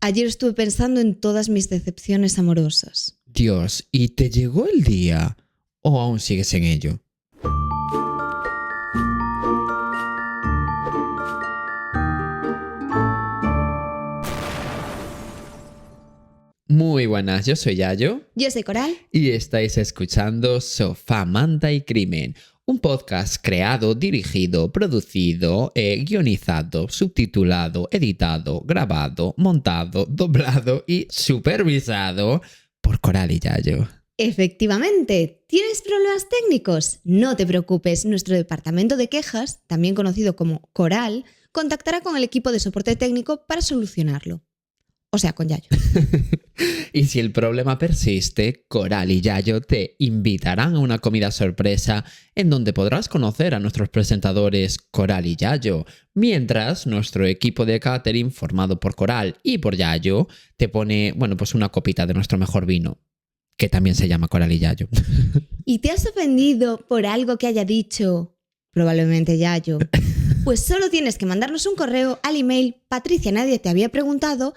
Ayer estuve pensando en todas mis decepciones amorosas. Dios, ¿y te llegó el día? ¿O aún sigues en ello? Muy buenas, yo soy Yayo. Yo soy Coral. Y estáis escuchando Sofá, Manta y Crimen, un podcast creado, dirigido, producido, guionizado, subtitulado, editado, grabado, montado, doblado y supervisado por Coral y Yayo. Efectivamente, ¿tienes problemas técnicos? No te preocupes, nuestro departamento de quejas, también conocido como Coral, contactará con el equipo de soporte técnico para solucionarlo. O sea, con Yayo. Y si el problema persiste, Coral y Yayo te invitarán a una comida sorpresa en donde podrás conocer a nuestros presentadores Coral y Yayo, mientras nuestro equipo de catering formado por Coral y por Yayo te pone, pues una copita de nuestro mejor vino, que también se llama Coral y Yayo. ¿Y te has ofendido por algo que haya dicho probablemente Yayo? Pues solo tienes que mandarnos un correo al email patricianadietehabíapreguntado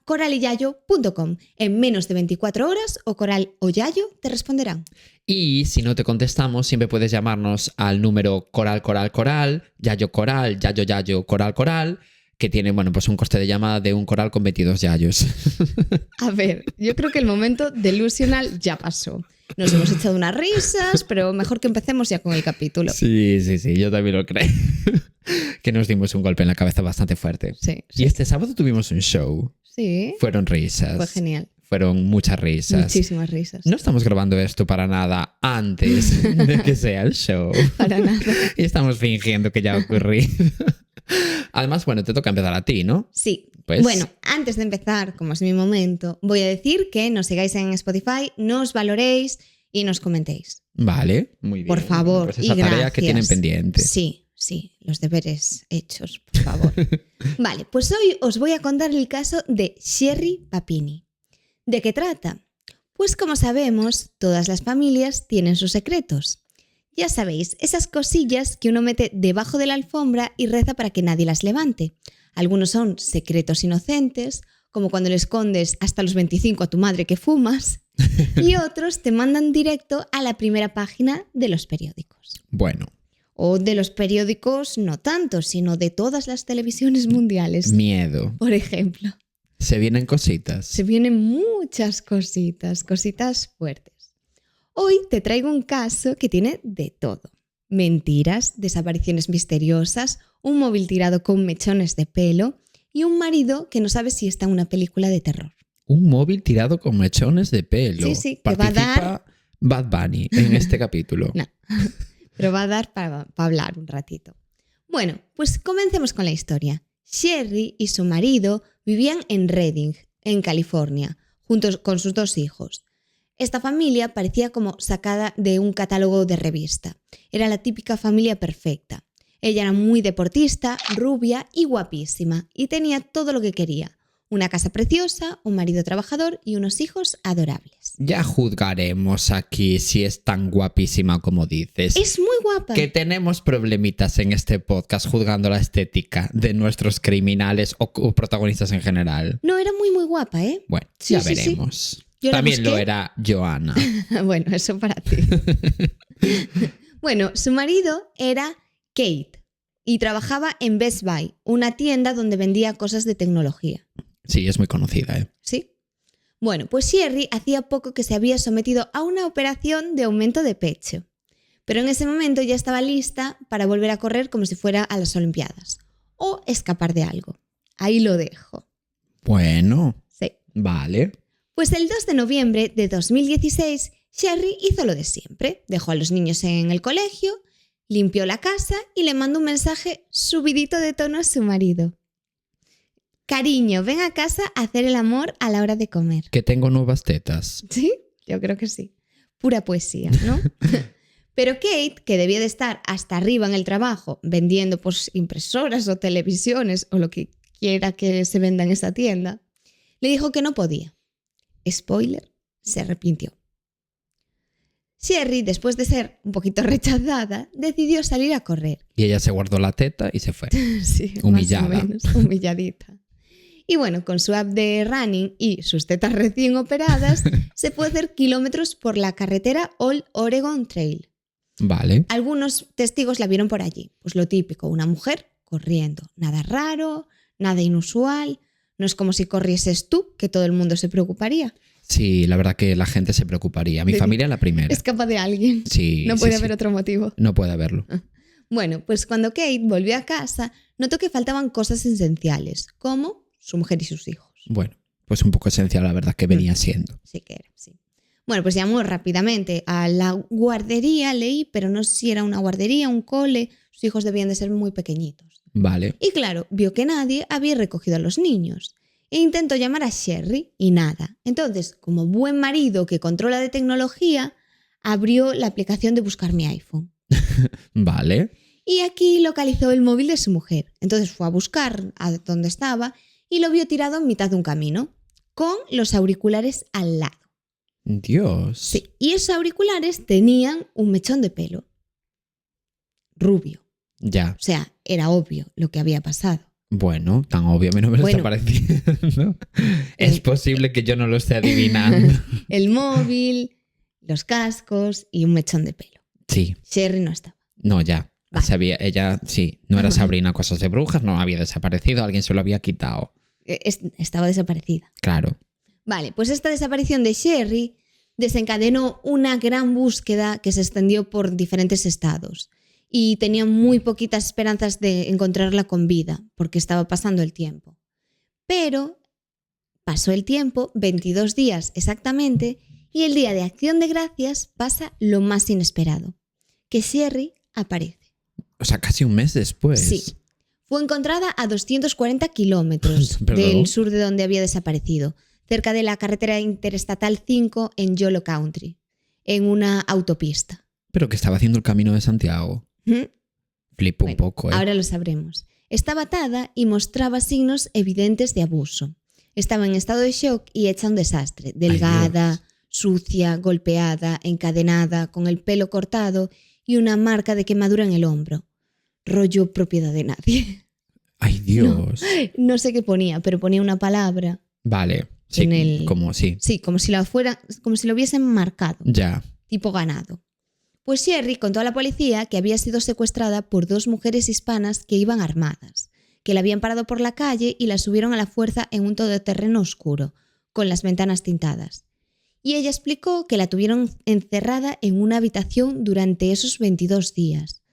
@coralyayo.com. En menos de 24 horas o Coral o Yayo te responderán. Y si no te contestamos, siempre puedes llamarnos al número Coral, Yayo, Coral, que tiene, un coste de llamada de un coral con 22 yayos. A ver, yo creo que el momento delusional ya pasó. Nos hemos echado unas risas, pero mejor que empecemos ya con el capítulo. Sí, yo también lo creo. Que nos dimos un golpe en la cabeza bastante fuerte. Sí. Y este sábado tuvimos un show. Sí. Fueron risas. Fue genial. Fueron muchas risas. Muchísimas risas. No estamos grabando esto para nada antes de que sea el show. Para nada. Y estamos fingiendo que ya ha ocurrido. Además, te toca empezar a ti, ¿no? Sí. Pues... Bueno, antes de empezar, como es mi momento, voy a decir que nos sigáis en Spotify, nos valoréis y nos comentéis. Vale, muy bien. Por favor, pues esa y tarea gracias. que tienen pendiente. Sí, los deberes hechos, por favor. Vale, pues hoy os voy a contar el caso de Sherry Papini. ¿De qué trata? Pues como sabemos, todas las familias tienen sus secretos. Ya sabéis, esas cosillas que uno mete debajo de la alfombra y reza para que nadie las levante. Algunos son secretos inocentes, como cuando le escondes hasta los 25 a tu madre que fumas, y otros te mandan directo a la primera página de los periódicos. Bueno. O de los periódicos no tanto, sino de todas las televisiones mundiales. Miedo. Por ejemplo. Se vienen cositas. Se vienen muchas cositas fuertes. Hoy te traigo un caso que tiene de todo. Mentiras, desapariciones misteriosas, un móvil tirado con mechones de pelo y un marido que no sabe si está en una película de terror. Un móvil tirado con mechones de pelo. Sí, que participa va a dar... Bad Bunny en este capítulo. No, pero va a dar para hablar un ratito. Bueno, pues comencemos con la historia. Sherry y su marido vivían en Redding, en California, juntos con sus 2 hijos. Esta familia parecía como sacada de un catálogo de revista. Era la típica familia perfecta. Ella era muy deportista, rubia y guapísima, y tenía todo lo que quería. Una casa preciosa, un marido trabajador y unos hijos adorables. Ya juzgaremos aquí si es tan guapísima como dices. Es muy guapa. Que tenemos problemitas en este podcast juzgando la estética de nuestros criminales o protagonistas en general. No, era muy guapa, ¿eh? Bueno, Sí, ya sí, veremos. sí. Yo también lo era Joanna. Bueno, eso para ti. Bueno, su marido era Kate y trabajaba en Best Buy, una tienda donde vendía cosas de tecnología. Sí, es muy conocida, ¿eh? Sí. Bueno, pues Sherry hacía poco que se había sometido a una operación de aumento de pecho. Pero en ese momento ya estaba lista para volver a correr como si fuera a las Olimpiadas. O escapar de algo. Ahí lo dejo. Bueno. Sí. Vale. Pues el 2 de noviembre de 2016, Sherry hizo lo de siempre. Dejó a los niños en el colegio, limpió la casa y le mandó un mensaje subidito de tono a su marido. Cariño, ven a casa a hacer el amor a la hora de comer. Que tengo nuevas tetas. ¿Sí? Yo creo que sí. Pura poesía, ¿no? Pero Kate, que debía de estar hasta arriba en el trabajo, vendiendo impresoras o televisiones o lo que quiera que se venda en esa tienda, le dijo que no podía. Spoiler, se arrepintió. Sherry, después de ser un poquito rechazada, decidió salir a correr. Y ella se guardó la teta y se fue. Sí, humillada. más o menos, humilladita. Y bueno, con su app de running y sus tetas recién operadas, se puede hacer kilómetros por la carretera Old Oregon Trail. Vale. Algunos testigos la vieron por allí. Pues lo típico, una mujer corriendo. Nada raro, nada inusual. No es como si corrieses tú, que todo el mundo se preocuparía. Sí, la verdad que la gente se preocuparía. Mi familia la primera. Escapa de alguien. Sí. No puede sí, haber sí. otro motivo. No puede haberlo. Bueno, pues cuando Kate volvió a casa, notó que faltaban cosas esenciales, como su mujer y sus hijos. Bueno, pues un poco esencial la verdad que venía siendo. Sí que era, sí. Bueno, pues llamó rápidamente a la guardería, leí, pero no sé si era una guardería, un cole, sus hijos debían de ser muy pequeñitos. Vale. Y claro, vio que nadie había recogido a los niños. E intentó llamar a Sherry y nada. Entonces, como buen marido que controla de tecnología, abrió la aplicación de buscar mi iPhone. Vale. Y aquí localizó el móvil de su mujer. Entonces fue a buscar a dónde estaba y lo vio tirado en mitad de un camino, con los auriculares al lado. Dios. Sí, y esos auriculares tenían un mechón de pelo. Rubio. Ya. O sea, era obvio lo que había pasado. Bueno, tan obvio, a mí no me lo está pareciendo. Es posible que yo no lo esté adivinando. El móvil, los cascos y un mechón de pelo. Sí. Sherry no estaba. No, ya. Vale. Sabía, ella, sí, no era Sabrina Cosas de Brujas, no había desaparecido, alguien se lo había quitado. Estaba desaparecida. Claro. Vale, pues esta desaparición de Sherry desencadenó una gran búsqueda que se extendió por diferentes estados y tenía muy poquitas esperanzas de encontrarla con vida porque estaba pasando el tiempo. Pero pasó el tiempo, 22 días exactamente, y el día de Acción de Gracias pasa lo más inesperado, que Sherry aparece. O sea, casi un mes después. Sí. Fue encontrada a 240 kilómetros del sur de donde había desaparecido, cerca de la carretera interestatal 5 en Yolo Country, en una autopista. Pero que estaba haciendo el camino de Santiago. Flipo un poco, ¿eh? Ahora lo sabremos. Estaba atada y mostraba signos evidentes de abuso. Estaba en estado de shock y hecha un desastre. Delgada, sucia, golpeada, encadenada, con el pelo cortado y una marca de quemadura en el hombro. Rollo propiedad de nadie. ¡Ay, Dios! No sé qué ponía, pero ponía una palabra. Vale. Sí, como sí. Sí, como si lo hubiesen marcado. Ya. Tipo ganado. Pues Sherry contó a la policía que había sido secuestrada por 2 mujeres hispanas que iban armadas, que la habían parado por la calle y la subieron a la fuerza en un todoterreno oscuro, con las ventanas tintadas. Y ella explicó que la tuvieron encerrada en una habitación durante esos 22 días.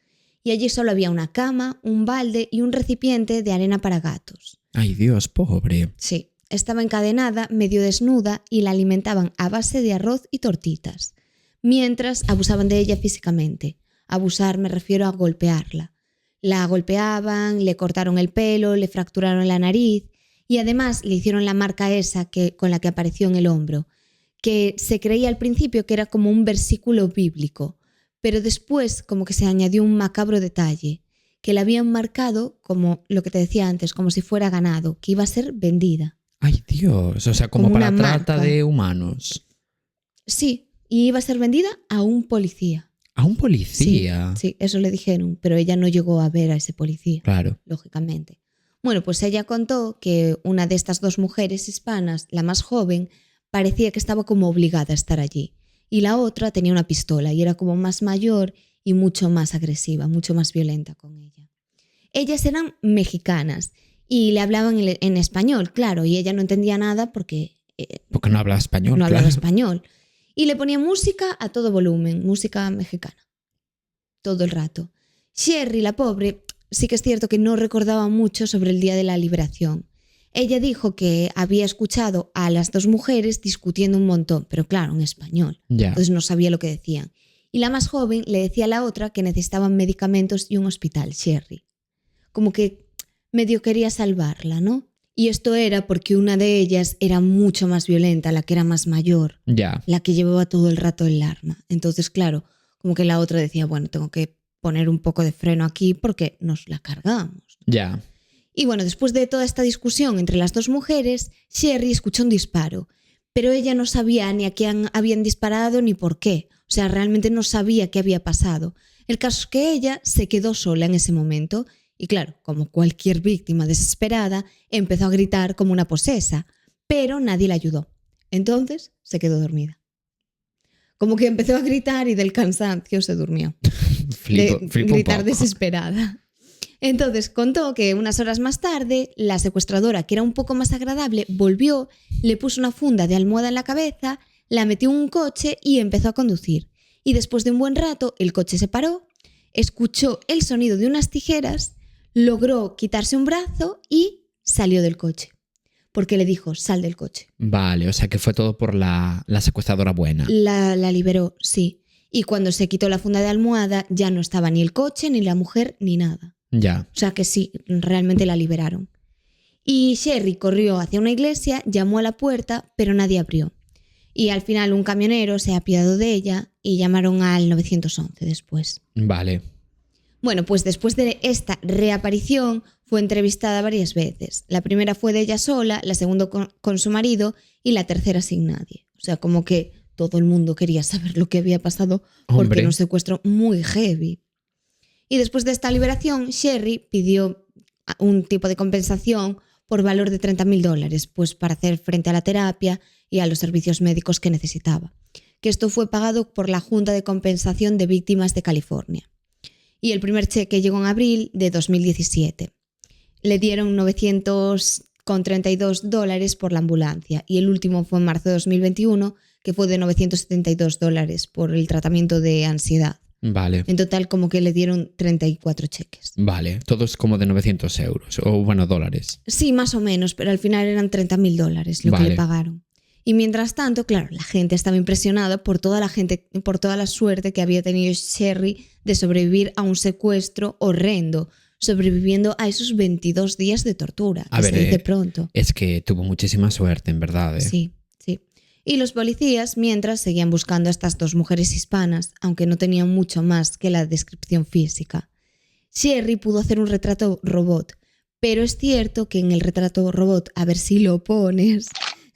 Y allí solo había una cama, un balde y un recipiente de arena para gatos. ¡Ay, Dios, pobre! Sí, estaba encadenada, medio desnuda y la alimentaban a base de arroz y tortitas, mientras abusaban de ella físicamente. Abusar me refiero a golpearla. La golpeaban, le cortaron el pelo, le fracturaron la nariz y además le hicieron la marca esa con la que apareció en el hombro, que se creía al principio que era como un versículo bíblico, pero después como que se añadió un macabro detalle, que la habían marcado como lo que te decía antes, como si fuera ganado, que iba a ser vendida. ¡Ay, Dios! O sea, como para trata de humanos. Sí, y iba a ser vendida a un policía. ¿A un policía? Sí, eso le dijeron, pero ella no llegó a ver a ese policía. Claro. Lógicamente. Bueno, pues ella contó que una de estas 2 mujeres hispanas, la más joven, parecía que estaba como obligada a estar allí. Y la otra tenía una pistola y era como más mayor y mucho más agresiva, mucho más violenta con ella. Ellas eran mexicanas y le hablaban en español, claro, y ella no entendía nada porque no hablaba español. No hablaba español. Y le ponía música a todo volumen, música mexicana, todo el rato. Sherry, la pobre, sí que es cierto que no recordaba mucho sobre el día de la liberación. Ella dijo que había escuchado a las 2 mujeres discutiendo un montón, pero claro, en español. Ya. Entonces no sabía lo que decían. Y la más joven le decía a la otra que necesitaban medicamentos y un hospital, Sherry. Como que medio quería salvarla, ¿no? Y esto era porque una de ellas era mucho más violenta, la que era más mayor, la que llevaba todo el rato el arma. Entonces, claro, como que la otra decía, bueno, tengo que poner un poco de freno aquí porque nos la cargamos. Ya. Y bueno, después de toda esta discusión entre las 2 mujeres, Sherry escuchó un disparo, pero ella no sabía ni a quién habían disparado ni por qué. O sea, realmente no sabía qué había pasado. El caso es que ella se quedó sola en ese momento Y claro, como cualquier víctima desesperada, empezó a gritar como una posesa, pero nadie la ayudó. Entonces se quedó dormida. Como que empezó a gritar y del cansancio se durmió. Flipo Gritar un poco. desesperada. Entonces contó que unas horas más tarde, la secuestradora, que era un poco más agradable, volvió, le puso una funda de almohada en la cabeza, la metió en un coche y empezó a conducir. Y después de un buen rato, el coche se paró, escuchó el sonido de unas tijeras, logró quitarse un brazo y salió del coche. Porque le dijo, sal del coche. Vale, o sea que fue todo por la secuestradora buena. La liberó, sí. Y cuando se quitó la funda de almohada, ya no estaba ni el coche, ni la mujer, ni nada. Ya. O sea que sí, realmente la liberaron. Y Sherry corrió hacia una iglesia, llamó a la puerta, pero nadie abrió. Y al final un camionero se apiadó de ella y llamaron al 911 después. Vale. Bueno, pues después de esta reaparición fue entrevistada varias veces. La primera fue de ella sola, la segunda con su marido y la tercera sin nadie. O sea, como que todo el mundo quería saber lo que había pasado porque Hombre. era un secuestro muy heavy. Y después de esta liberación, Sherry pidió un tipo de compensación por valor de $30,000, pues para hacer frente a la terapia y a los servicios médicos que necesitaba. Que esto fue pagado por la Junta de Compensación de Víctimas de California. Y el primer cheque llegó en abril de 2017. Le dieron $932 por la ambulancia y el último fue en marzo de 2021, que fue de $972 por el tratamiento de ansiedad. Vale. En total como que le dieron 34 cheques. Vale, todo es como de 900 euros, o bueno, dólares. Sí, más o menos, pero al final eran $30,000 lo Vale. que le pagaron. Y mientras tanto, claro, la gente estaba impresionada por toda la suerte que había tenido Sherry de sobrevivir a un secuestro horrendo, sobreviviendo a esos 22 días de tortura, A que ver, se dice pronto. Es que tuvo muchísima suerte, en verdad. Sí, sí. Y los policías, mientras, seguían buscando a estas dos mujeres hispanas, aunque no tenían mucho más que la descripción física. Sherry pudo hacer un retrato robot, pero es cierto que en el retrato robot, a ver si lo pones,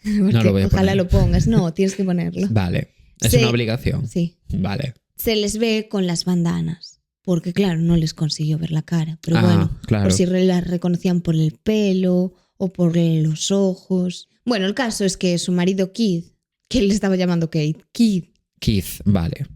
No lo voy a ojalá poner. lo pongas, no, tienes que ponerlo. Vale. Es Sí. una obligación. Sí. Vale. Se les ve con las bandanas, porque claro, no les consiguió ver la cara, pero Ah, bueno, claro. por si las reconocían por el pelo o por los ojos. Bueno, el caso es que su marido Keith, que él le estaba llamando Keith, Keith, vale.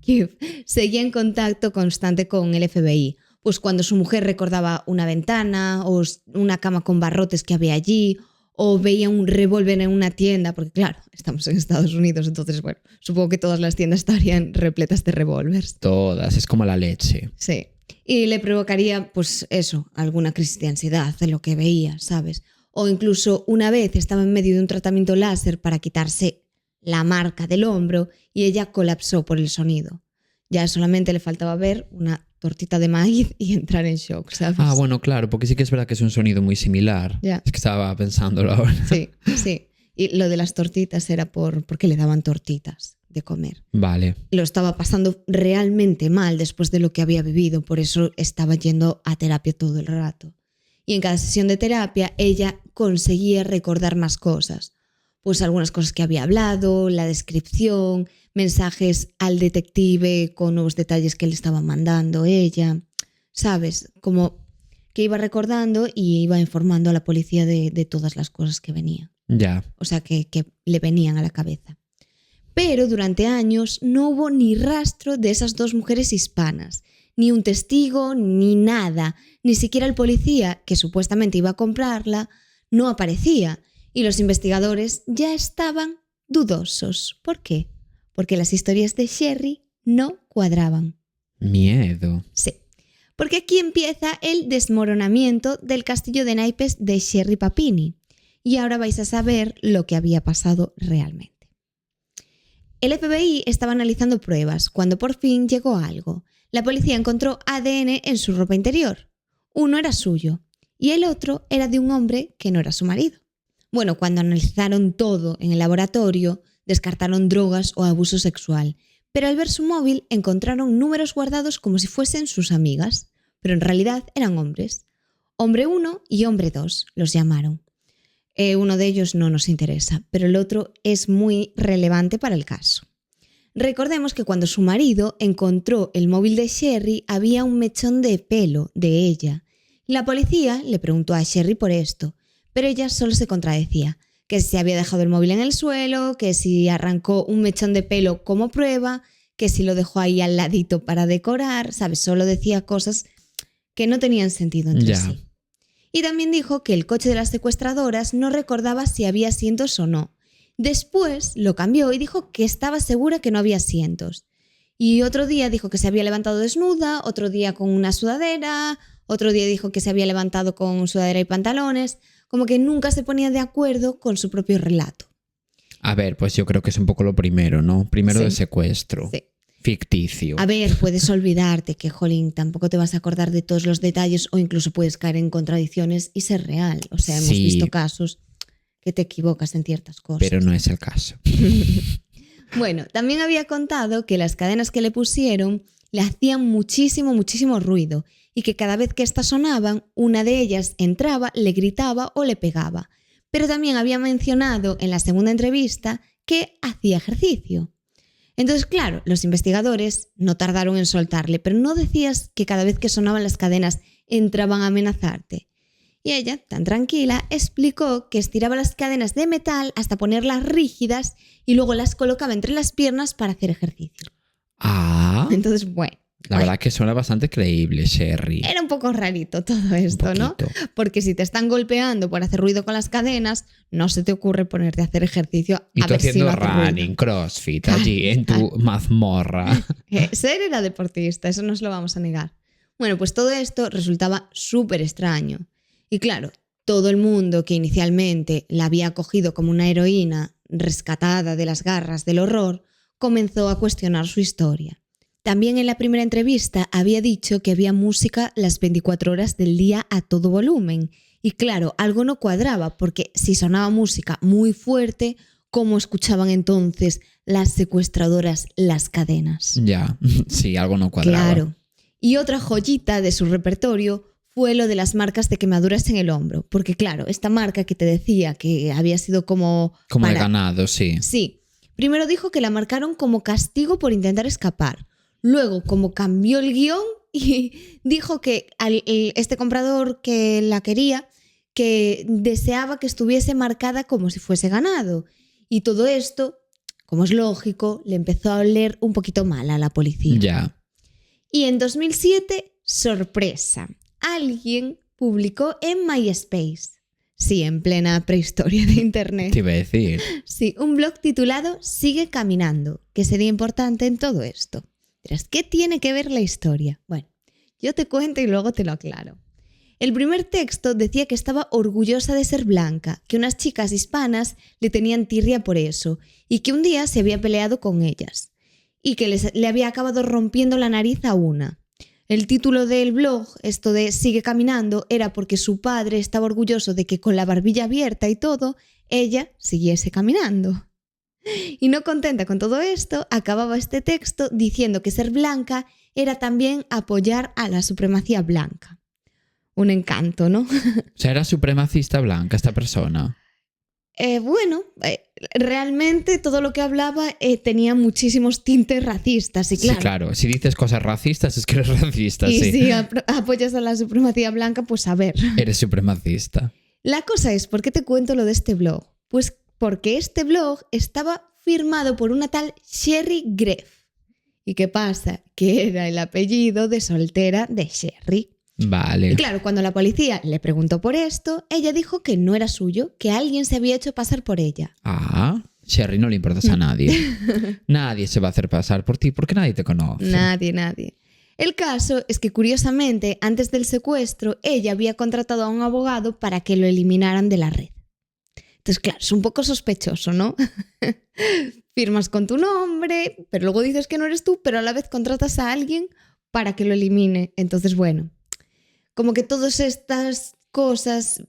seguía en contacto constante con el FBI, pues cuando su mujer recordaba una ventana o una cama con barrotes que había allí, o veía un revólver en una tienda, porque claro, estamos en Estados Unidos, entonces bueno, supongo que todas las tiendas estarían repletas de revólveres. Todas, es como la leche. Sí. Y le provocaría, pues eso, alguna crisis de ansiedad de lo que veía, ¿sabes? O incluso una vez estaba en medio de un tratamiento láser para quitarse la marca del hombro y ella colapsó por el sonido. Ya solamente le faltaba ver una tortita de maíz y entrar en shock, ¿sabes? Ah, bueno, claro, porque sí que es verdad que es un sonido muy similar. Ya. Es que estaba pensándolo ahora. Sí, sí. Y lo de las tortitas era porque le daban tortitas de comer. Vale. Lo estaba pasando realmente mal después de lo que había vivido, por eso estaba yendo a terapia todo el rato. Y en cada sesión de terapia ella conseguía recordar más cosas. Pues algunas cosas que había hablado, la descripción, mensajes al detective con nuevos detalles que le estaba mandando ella, ¿sabes? Como que iba recordando y iba informando a la policía de todas las cosas que venían. Ya. O sea, que le venían a la cabeza. Pero durante años no hubo ni rastro de esas dos mujeres hispanas, ni un testigo, ni nada. Ni siquiera el policía, que supuestamente iba a comprarla, no aparecía. Y los investigadores ya estaban dudosos. ¿Por qué? Porque las historias de Sherry no cuadraban. Miedo. Sí. Porque aquí empieza el desmoronamiento del castillo de naipes de Sherry Papini. Y ahora vais a saber lo que había pasado realmente. El FBI estaba analizando pruebas cuando por fin llegó algo. La policía encontró ADN en su ropa interior. Uno era suyo y el otro era de un hombre que no era su marido. Bueno, cuando analizaron todo en el laboratorio, descartaron drogas o abuso sexual, pero al ver su móvil encontraron números guardados como si fuesen sus amigas, pero en realidad eran hombres. Hombre 1 y hombre 2 los llamaron. Uno de ellos no nos interesa, pero el otro es muy relevante para el caso. Recordemos que cuando su marido encontró el móvil de Sherry había un mechón de pelo de ella, La policía le preguntó a Sherry por esto, pero ella solo se contradecía, que si había dejado el móvil en el suelo, que si arrancó un mechón de pelo como prueba, que si lo dejó ahí al ladito para decorar, ¿sabes? Solo decía cosas que no tenían sentido entre sí. Y también dijo que el coche de las secuestradoras no recordaba si había asientos o no. Después lo cambió y dijo que estaba segura que no había asientos. Y otro día dijo que se había levantado desnuda, otro día con una sudadera, otro día dijo que se había levantado con sudadera y pantalones, como que nunca se ponía de acuerdo con su propio relato. A ver, pues yo creo que es un poco lo primero, ¿no? Primero Sí. de secuestro. Sí. Ficticio. A ver, puedes olvidarte que, jolín, tampoco te vas a acordar de todos los detalles o incluso puedes caer en contradicciones y ser real. O sea, hemos Sí. visto casos que te equivocas en ciertas cosas. Pero no es el caso. Bueno, también había contado que las cadenas que le pusieron le hacían muchísimo, muchísimo ruido y que cada vez que éstas sonaban, una de ellas entraba, le gritaba o le pegaba. Pero también había mencionado en la segunda entrevista que hacía ejercicio. Entonces, claro, los investigadores no tardaron en soltarle, pero no decías que cada vez que sonaban las cadenas entraban a amenazarte. Y ella, tan tranquila, explicó que estiraba las cadenas de metal hasta ponerlas rígidas y luego las colocaba entre las piernas para hacer ejercicio. Ah, Entonces, bueno. la verdad que suena bastante creíble, Sherry. Era un poco rarito todo esto, ¿no? Porque si te están golpeando por hacer ruido con las cadenas, no se te ocurre ponerte a hacer ejercicio Y a tú ver si haciendo no hace running, ruido. crossfit, allí en tu mazmorra. Ser era deportista, eso no se lo vamos a negar. Bueno, pues todo esto resultaba súper extraño. Y claro, todo el mundo que inicialmente la había acogido como una heroína rescatada de las garras del horror, comenzó a cuestionar su historia. También en la primera entrevista había dicho que había música las 24 horas del día a todo volumen. Y claro, algo no cuadraba, porque si sonaba música muy fuerte, ¿cómo escuchaban entonces las secuestradoras las cadenas? Ya, sí, algo no cuadraba. Claro. Y otra joyita de su repertorio fue lo de las marcas de quemaduras en el hombro. Porque claro, esta marca que te decía que había sido como... Como el ganado, sí. Sí. Primero dijo que la marcaron como castigo por intentar escapar. Luego, como cambió el guión y dijo que este comprador que la quería, que deseaba que estuviese marcada como si fuese ganado. Y todo esto, como es lógico, le empezó a oler un poquito mal a la policía. Ya. Y en 2007, sorpresa, alguien publicó en MySpace. Sí, en plena prehistoria de Internet. Te iba a decir. Sí, un blog titulado Sigue Caminando, que sería importante en todo esto. Dirás, ¿qué tiene que ver la historia? Bueno, yo te cuento y luego te lo aclaro. El primer texto decía que estaba orgullosa de ser blanca, que unas chicas hispanas le tenían tirria por eso y que un día se había peleado con ellas y que le había acabado rompiendo la nariz a una. El título del blog, esto de Sigue Caminando, era porque su padre estaba orgulloso de que con la barbilla abierta y todo, ella siguiese caminando. Y no contenta con todo esto, acababa este texto diciendo que ser blanca era también apoyar a la supremacía blanca. Un encanto, ¿no? O sea, era supremacista blanca esta persona. Realmente todo lo que hablaba tenía muchísimos tintes racistas. Y claro, Sí, claro. Si dices cosas racistas, es que eres racista, y sí. si apoyas a la supremacía blanca, pues a ver. Eres supremacista. La cosa es, ¿por qué te cuento lo de este blog? Pues porque este blog estaba firmado por una tal Sherry Greff. ¿Y qué pasa? Que era el apellido de soltera de Sherry. Vale. Y claro, cuando la policía le preguntó por esto, ella dijo que no era suyo, que alguien se había hecho pasar por ella. Ah, Sherry, no le importas a nadie. Nadie se va a hacer pasar por ti porque nadie te conoce. Nadie. El caso es que, curiosamente, antes del secuestro, ella había contratado a un abogado para que lo eliminaran de la red. Entonces, claro, es un poco sospechoso, ¿no? Firmas con tu nombre, pero luego dices que no eres tú, pero a la vez contratas a alguien para que lo elimine. Entonces, bueno, como que todas estas cosas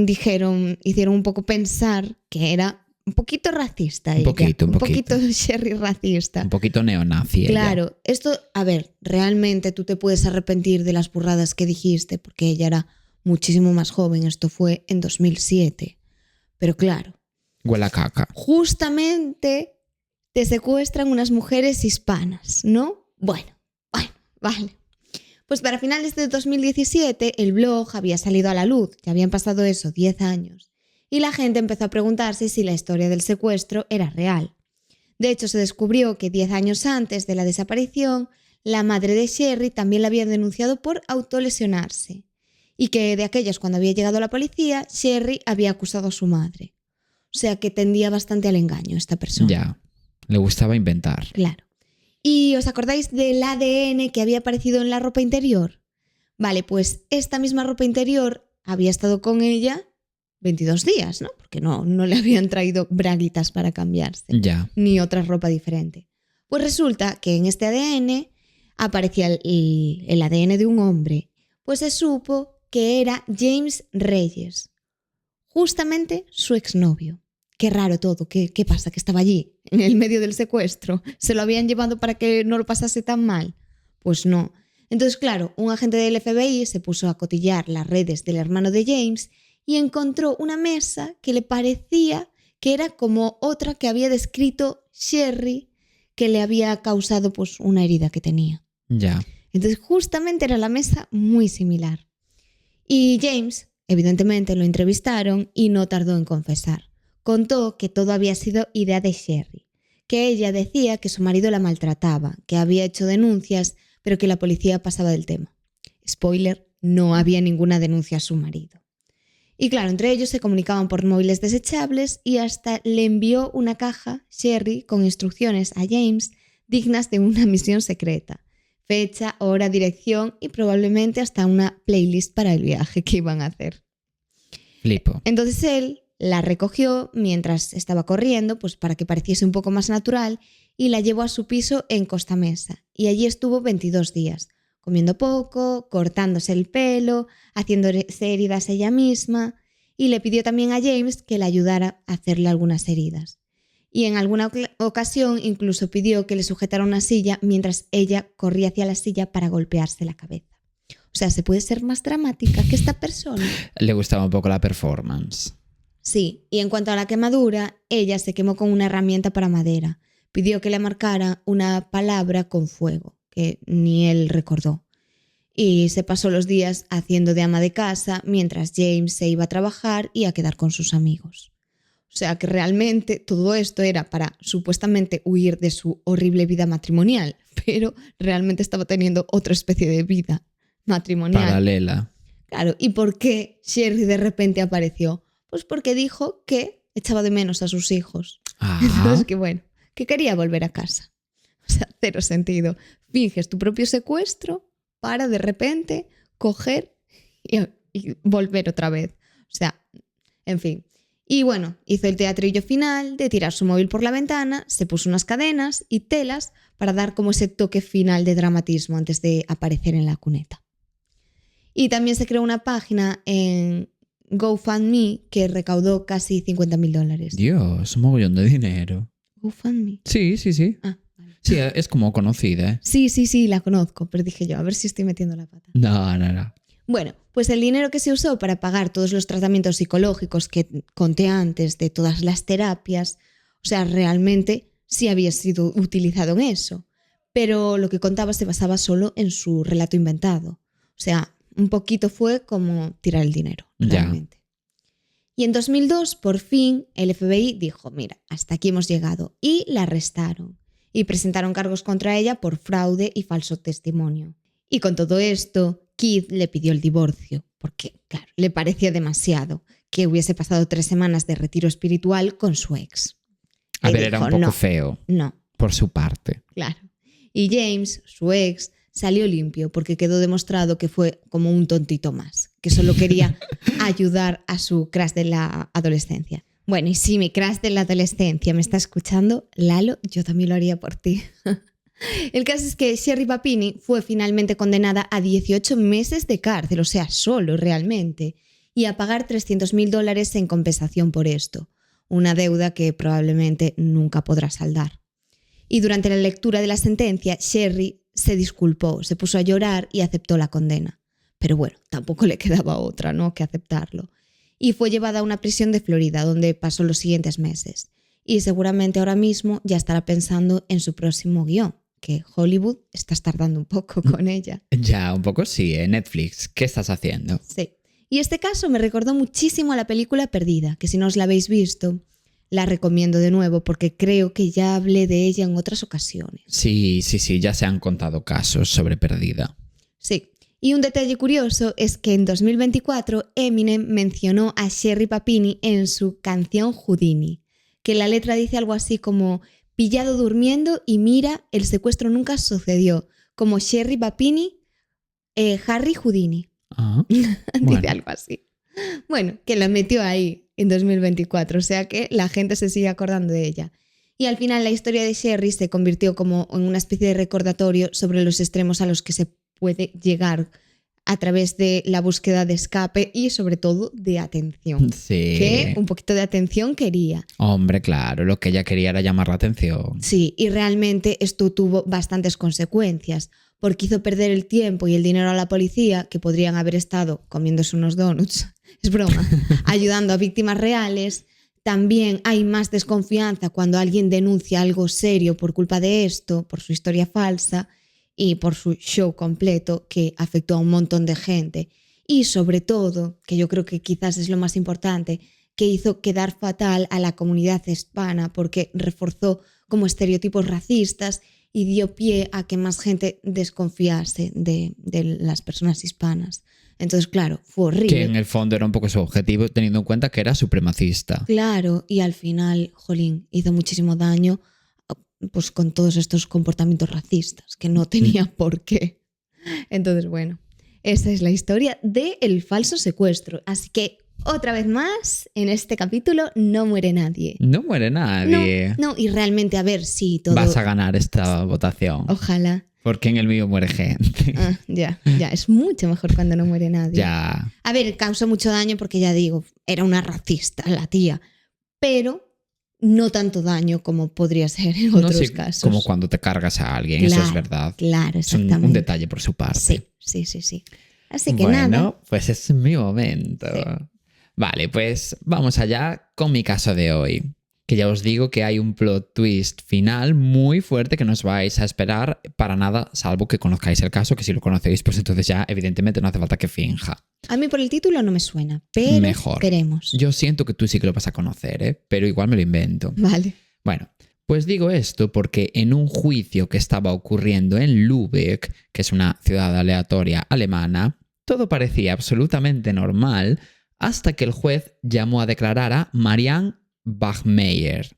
hicieron un poco pensar que era un poquito racista ella. Un poquito Sherry racista. Un poquito neonazi ella. Claro, esto, a ver, realmente tú te puedes arrepentir de las burradas que dijiste porque ella era muchísimo más joven. Esto fue en 2007. Pero claro. Huele a caca. Justamente te secuestran unas mujeres hispanas, ¿no? Bueno, vale. Pues para finales de 2017 el blog había salido a la luz, ya habían pasado 10 años, y la gente empezó a preguntarse si la historia del secuestro era real. De hecho, se descubrió que 10 años antes de la desaparición, la madre de Sherry también la había denunciado por autolesionarse, y que de aquellas cuando había llegado la policía, Sherry había acusado a su madre. O sea que tendía bastante al engaño esta persona. Ya, le gustaba inventar. Claro. ¿Y os acordáis del ADN que había aparecido en la ropa interior? Vale, pues esta misma ropa interior había estado con ella 22 días, ¿no? Porque no le habían traído braguitas para cambiarse. Ya. Ni otra ropa diferente. Pues resulta que en este ADN aparecía el ADN de un hombre. Pues se supo que era James Reyes, justamente su exnovio. Qué raro todo, ¿qué pasa? Que estaba allí, en el medio del secuestro. ¿Se lo habían llevado para que no lo pasase tan mal? Pues no. Entonces, claro, un agente del FBI se puso a cotillar las redes del hermano de James y encontró una mesa que le parecía que era como otra que había descrito Sherry, que le había causado pues una herida que tenía. Ya. Entonces, justamente era la mesa muy similar. Y James, evidentemente, lo entrevistaron y no tardó en confesar. Contó que todo había sido idea de Sherry, que ella decía que su marido la maltrataba, que había hecho denuncias, pero que la policía pasaba del tema. Spoiler, no había ninguna denuncia a su marido. Y claro, entre ellos se comunicaban por móviles desechables y hasta le envió una caja, Sherry, con instrucciones a James dignas de una misión secreta. Fecha, hora, dirección y probablemente hasta una playlist para el viaje que iban a hacer. Flipo. Entonces él la recogió mientras estaba corriendo, pues para que pareciese un poco más natural, y la llevó a su piso en Costa Mesa. Y allí estuvo 22 días, comiendo poco, cortándose el pelo, haciéndose heridas ella misma, y le pidió también a James que le ayudara a hacerle algunas heridas. Y en alguna ocasión incluso pidió que le sujetara una silla mientras ella corría hacia la silla para golpearse la cabeza. O sea, ¿se puede ser más dramática que esta persona? Le gustaba un poco la performance. Sí, y en cuanto a la quemadura, ella se quemó con una herramienta para madera. Pidió que le marcara una palabra con fuego, que ni él recordó. Y se pasó los días haciendo de ama de casa mientras James se iba a trabajar y a quedar con sus amigos. O sea que realmente todo esto era para supuestamente huir de su horrible vida matrimonial, pero realmente estaba teniendo otra especie de vida matrimonial. Paralela. Claro, ¿y por qué Sherry de repente apareció? Pues porque dijo que echaba de menos a sus hijos. Entonces, que bueno, que quería volver a casa. O sea, cero sentido. Finges tu propio secuestro para de repente coger y volver otra vez. O sea, en fin. Y bueno, hizo el teatrillo final de tirar su móvil por la ventana, se puso unas cadenas y telas para dar como ese toque final de dramatismo antes de aparecer en la cuneta. Y también se creó una página en GoFundMe que recaudó casi $50,000. Dios, un mogollón de dinero. GoFundMe. Sí. Ah, vale. Sí, es como conocida, ¿eh? Sí, la conozco, pero dije yo, a ver si estoy metiendo la pata. No. Bueno, pues el dinero que se usó para pagar todos los tratamientos psicológicos que conté antes, de todas las terapias, o sea, realmente sí había sido utilizado en eso. Pero lo que contaba se basaba solo en su relato inventado. O sea, un poquito fue como tirar el dinero, realmente. Y en 2002, por fin, el FBI dijo, mira, hasta aquí hemos llegado. Y la arrestaron. Y presentaron cargos contra ella por fraude y falso testimonio. Y con todo esto, Keith le pidió el divorcio, porque, claro, le parecía demasiado que hubiese pasado 3 semanas de retiro espiritual con su ex. A Le ver, dijo, era un poco no, feo. No. Por su parte. Claro. Y James, su ex, salió limpio porque quedó demostrado que fue como un tontito más, que solo quería ayudar a su crush de la adolescencia. Bueno, y si mi crush de la adolescencia me está escuchando, Lalo, yo también lo haría por ti. El caso es que Sherry Papini fue finalmente condenada a 18 meses de cárcel, o sea, solo realmente, y a pagar $300,000 en compensación por esto, una deuda que probablemente nunca podrá saldar. Y durante la lectura de la sentencia, Sherry se disculpó, se puso a llorar y aceptó la condena. Pero bueno, tampoco le quedaba otra, ¿no?, que aceptarlo. Y fue llevada a una prisión de Florida, donde pasó los siguientes meses. Y seguramente ahora mismo ya estará pensando en su próximo guión, que Hollywood estás tardando un poco con ella. Ya, un poco sí, Netflix, ¿qué estás haciendo? Sí. Y este caso me recordó muchísimo a la película Perdida, que si no os la habéis visto, la recomiendo de nuevo porque creo que ya hablé de ella en otras ocasiones. Sí, ya se han contado casos sobre Perdida. Sí. Y un detalle curioso es que en 2024 Eminem mencionó a Sherry Papini en su canción Houdini, que la letra dice algo así como pillado durmiendo y mira, el secuestro nunca sucedió, como Sherry Papini, Harry Houdini. Ah, Dice bueno. algo así. Bueno, que la metió ahí en 2024, o sea que la gente se sigue acordando de ella. Y al final la historia de Sherry se convirtió como en una especie de recordatorio sobre los extremos a los que se puede llegar a través de la búsqueda de escape y sobre todo de atención. Sí. Que un poquito de atención quería. Hombre, claro, lo que ella quería era llamar la atención. Sí, y realmente esto tuvo bastantes consecuencias, porque hizo perder el tiempo y el dinero a la policía, que podrían haber estado comiéndose unos donuts, es broma, ayudando a víctimas reales. También hay más desconfianza cuando alguien denuncia algo serio por culpa de esto, por su historia falsa y por su show completo que afectó a un montón de gente. Y sobre todo, que yo creo que quizás es lo más importante, que hizo quedar fatal a la comunidad hispana porque reforzó como estereotipos racistas y dio pie a que más gente desconfiase de las personas hispanas. Entonces, claro, fue horrible. Que en el fondo era un poco su objetivo, teniendo en cuenta que era supremacista. Claro, y al final, jolín, hizo muchísimo daño pues con todos estos comportamientos racistas que no tenía por qué. Entonces, bueno, esa es la historia del falso secuestro. Así que, otra vez más, en este capítulo no muere nadie. No muere nadie. No, y realmente, a ver si todo... Vas a ganar esta votación. Ojalá. Porque en el mío muere gente. Ya, es mucho mejor cuando no muere nadie. Ya. A ver, causó mucho daño porque ya digo, era una racista la tía, pero no tanto daño como podría ser en otros casos. Como cuando te cargas a alguien, claro, eso es verdad. Claro, es exactamente. un detalle por su parte. Sí. Así que bueno, nada. pues es mi momento. Sí. Vale, pues vamos allá con mi caso de hoy. Que ya os digo que hay un plot twist final muy fuerte que no os vais a esperar para nada, salvo que conozcáis el caso, que si lo conocéis, pues entonces ya evidentemente no hace falta que finja. A mí por el título no me suena, pero mejor. Veremos. Yo siento que tú sí que lo vas a conocer, ¿eh? Pero igual me lo invento. Vale. Bueno, pues digo esto porque en un juicio que estaba ocurriendo en Lübeck, que es una ciudad aleatoria alemana, todo parecía absolutamente normal hasta que el juez llamó a declarar a Marianne Bachmeier.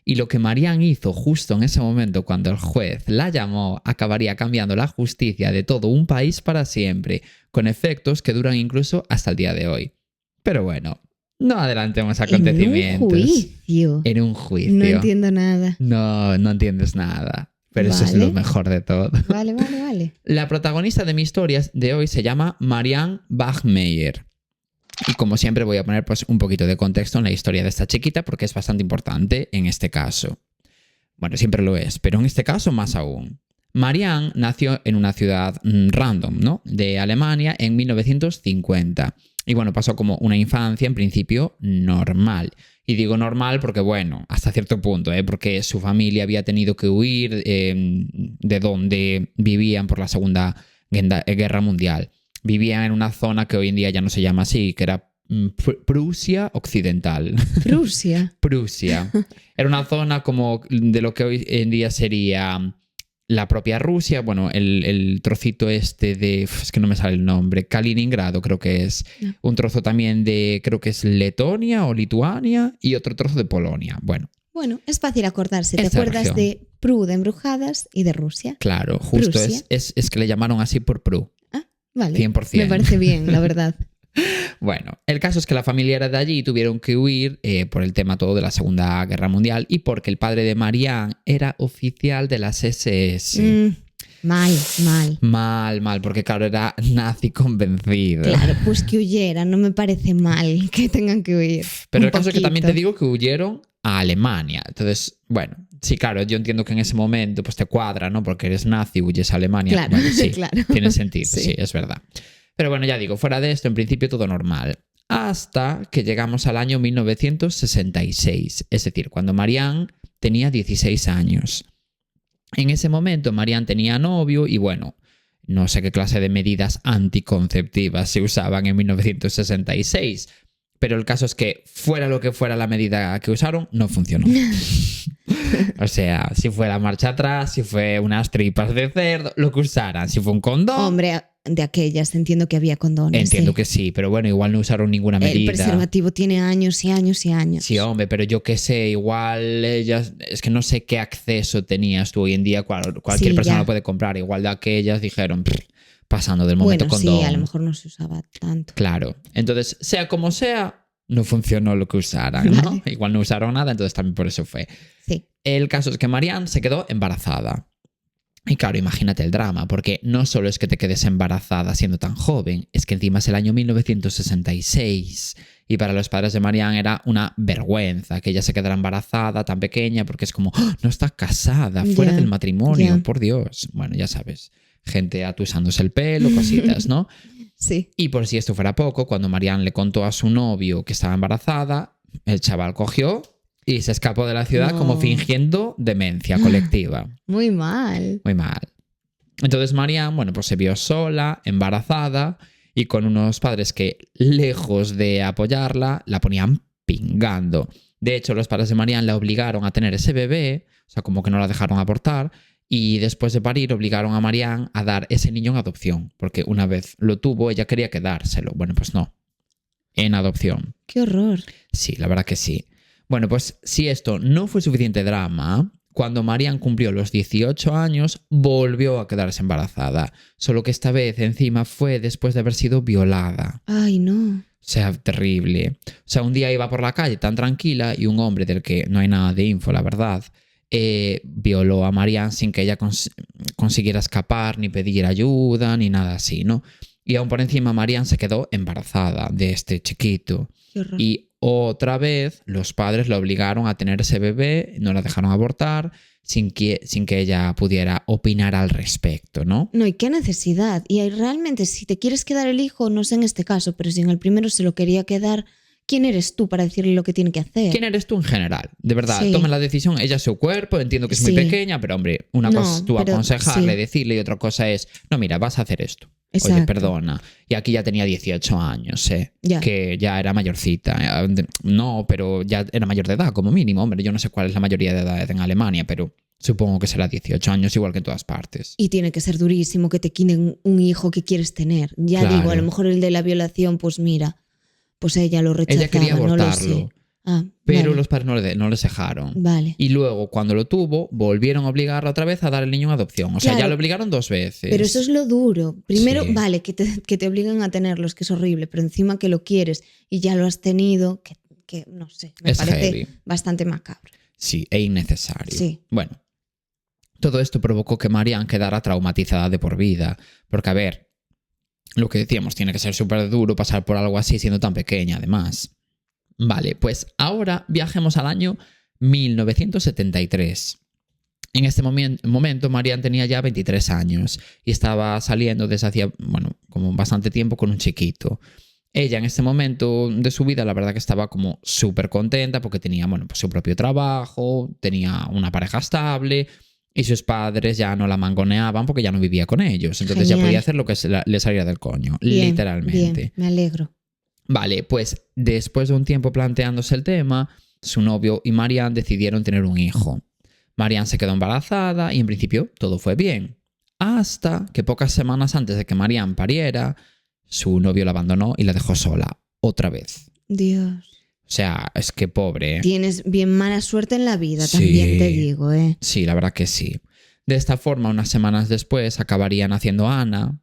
Y lo que Marianne hizo justo en ese momento cuando el juez la llamó acabaría cambiando la justicia de todo un país para siempre, con efectos que duran incluso hasta el día de hoy. Pero bueno, no adelantemos acontecimientos. En un juicio. No entiendo nada. No entiendes nada. Pero eso es lo mejor de todo. Vale. La protagonista de mi historia de hoy se llama Marianne Bachmeier. Y como siempre voy a poner pues un poquito de contexto en la historia de esta chiquita porque es bastante importante en este caso. Bueno, siempre lo es, pero en este caso más aún. Marianne nació en una ciudad random, ¿no? De Alemania en 1950. Y bueno, pasó como una infancia en principio normal. Y digo normal porque, bueno, hasta cierto punto, porque su familia había tenido que huir de donde vivían por la Segunda Guerra Mundial. Vivían en una zona que hoy en día ya no se llama así, que era Prusia Occidental. Prusia. Era una zona como de lo que hoy en día sería la propia Rusia, bueno, el trocito este de... Es que no me sale el nombre. Kaliningrado creo que es. No. Un trozo también de... Creo que es Letonia o Lituania y otro trozo de Polonia. Bueno, es fácil acordarse. Te acuerdas región de Prut de Embrujadas y de Rusia. Claro, justo es que le llamaron así por Prut. Vale, 100%. Me parece bien, la verdad. Bueno, el caso es que la familia era de allí y tuvieron que huir por el tema todo de la Segunda Guerra Mundial y porque el padre de Marianne era oficial de las SS. Mal, porque claro, era nazi convencido. Claro, pues que huyeran, no me parece mal que tengan que huir. Pero el caso es que también te digo que huyeron a Alemania. Entonces, bueno, sí, claro, yo entiendo que en ese momento pues te cuadra, ¿no? Porque eres nazi, huyes a Alemania. Claro, bueno, sí, claro. Tiene sentido, sí, es verdad. Pero bueno, ya digo, fuera de esto, en principio todo normal. Hasta que llegamos al año 1966, es decir, cuando Marianne tenía 16 años. En ese momento Marianne tenía novio y bueno, no sé qué clase de medidas anticonceptivas se usaban en 1966, pero el caso es que fuera lo que fuera la medida que usaron, no funcionó. O sea, si fue la marcha atrás, si fue unas tripas de cerdo, lo que usaran, si fue un condón... Hombre, de aquellas entiendo que había condones. Entiendo que sí, pero bueno, igual no usaron ninguna medida. El preservativo tiene años y años y años. Sí, hombre, pero yo qué sé, igual ellas, es que no sé qué acceso tenías tú hoy en día, cualquier persona lo puede comprar, igual de aquellas dijeron, pasando del momento condón. Sí, a lo mejor no se usaba tanto. Claro, entonces, sea como sea, no funcionó lo que usaran, ¿no? Vale. Igual no usaron nada, entonces también por eso fue. Sí. El caso es que Marianne se quedó embarazada. Y claro, imagínate el drama, porque no solo es que te quedes embarazada siendo tan joven, es que encima es el año 1966 y para los padres de Marianne era una vergüenza que ella se quedara embarazada tan pequeña porque es como, ¡oh, no está casada, fuera del matrimonio, por Dios! Bueno, ya sabes, gente atusándose el pelo, cositas, ¿no? Sí. Y por si esto fuera poco, cuando Marianne le contó a su novio que estaba embarazada, el chaval cogió... y se escapó de la ciudad como fingiendo demencia colectiva. Muy mal. Muy mal. Entonces Marianne, bueno, pues se vio sola, embarazada y con unos padres que, lejos de apoyarla, la ponían pingando. De hecho, los padres de Marianne la obligaron a tener ese bebé, o sea, como que no la dejaron abortar, y después de parir obligaron a Marianne a dar ese niño en adopción, porque una vez lo tuvo, ella quería quedárselo. Bueno, pues no. En adopción. ¡Qué horror! Sí, la verdad que sí. Bueno, pues si esto no fue suficiente drama, cuando Marianne cumplió los 18 años, volvió a quedarse embarazada. Solo que esta vez encima fue después de haber sido violada. ¡Ay, no! O sea, terrible. O sea, un día iba por la calle tan tranquila y un hombre del que no hay nada de info, la verdad, violó a Marianne sin que ella consiguiera escapar, ni pedir ayuda, ni nada así, ¿no? Y aún por encima Marianne se quedó embarazada de este chiquito. ¡Qué horror! Y otra vez los padres la obligaron a tener ese bebé, no la dejaron abortar sin que ella pudiera opinar al respecto, ¿no? No, y qué necesidad. Y realmente si te quieres quedar el hijo, no sé en este caso, pero si en el primero se lo quería quedar, ¿quién eres tú para decirle lo que tiene que hacer? ¿Quién eres tú en general? De verdad, Sí. toma la decisión, ella es su cuerpo, entiendo que es muy pequeña, pero hombre, una cosa es tú aconsejarle, decirle y otra cosa es, no, mira, vas a hacer esto. Exacto. Oye, perdona. Y aquí ya tenía 18 años, que ya era mayorcita. No, pero ya era mayor de edad, como mínimo. Hombre, yo no sé cuál es la mayoría de edad en Alemania, pero supongo que será 18 años, igual que en todas partes. Y tiene que ser durísimo que te quiten un hijo que quieres tener. Ya Claro. digo, a lo mejor el de la violación, pues mira, pues ella lo rechazaba. Ella quería abortarlo. No lo sé. Pero vale. los padres no les dejaron. Vale. Y luego, cuando lo tuvo, volvieron a obligarla otra vez a dar el niño en adopción. O sea, Claro, ya lo obligaron 2 veces. Pero eso es lo duro. Primero, Sí. vale, que te obligan a tenerlos, que es horrible, pero encima que lo quieres y ya lo has tenido, que no sé, me Es parece heavy. bastante macabro. Sí, e innecesario. Sí. Bueno, todo esto provocó que Marianne quedara traumatizada de por vida. Porque, a ver, lo que decíamos, tiene que ser súper duro pasar por algo así siendo tan pequeña, además. Vale, pues ahora viajemos al año 1973. En este momento Marianne tenía ya 23 años y estaba saliendo desde hacía, bueno, como bastante tiempo con un chiquito. Ella en este momento de su vida la verdad que estaba como súper contenta porque tenía, bueno, pues su propio trabajo, tenía una pareja estable y sus padres ya no la mangoneaban porque ya no vivía con ellos. Entonces Genial. ya podía hacer lo que le saliera del coño, Bien, literalmente. Bien, me alegro. Vale, pues después de un tiempo planteándose el tema, su novio y Marianne decidieron tener un hijo. Marianne se quedó embarazada y en principio todo fue bien. Hasta que pocas semanas antes de que Marianne pariera, su novio la abandonó y la dejó sola, otra vez. Dios. O sea, es que pobre. Tienes bien mala suerte en la vida, Sí. también te digo, ¿eh? Sí, la verdad que sí. De esta forma, unas semanas después, acabaría naciendo Ana.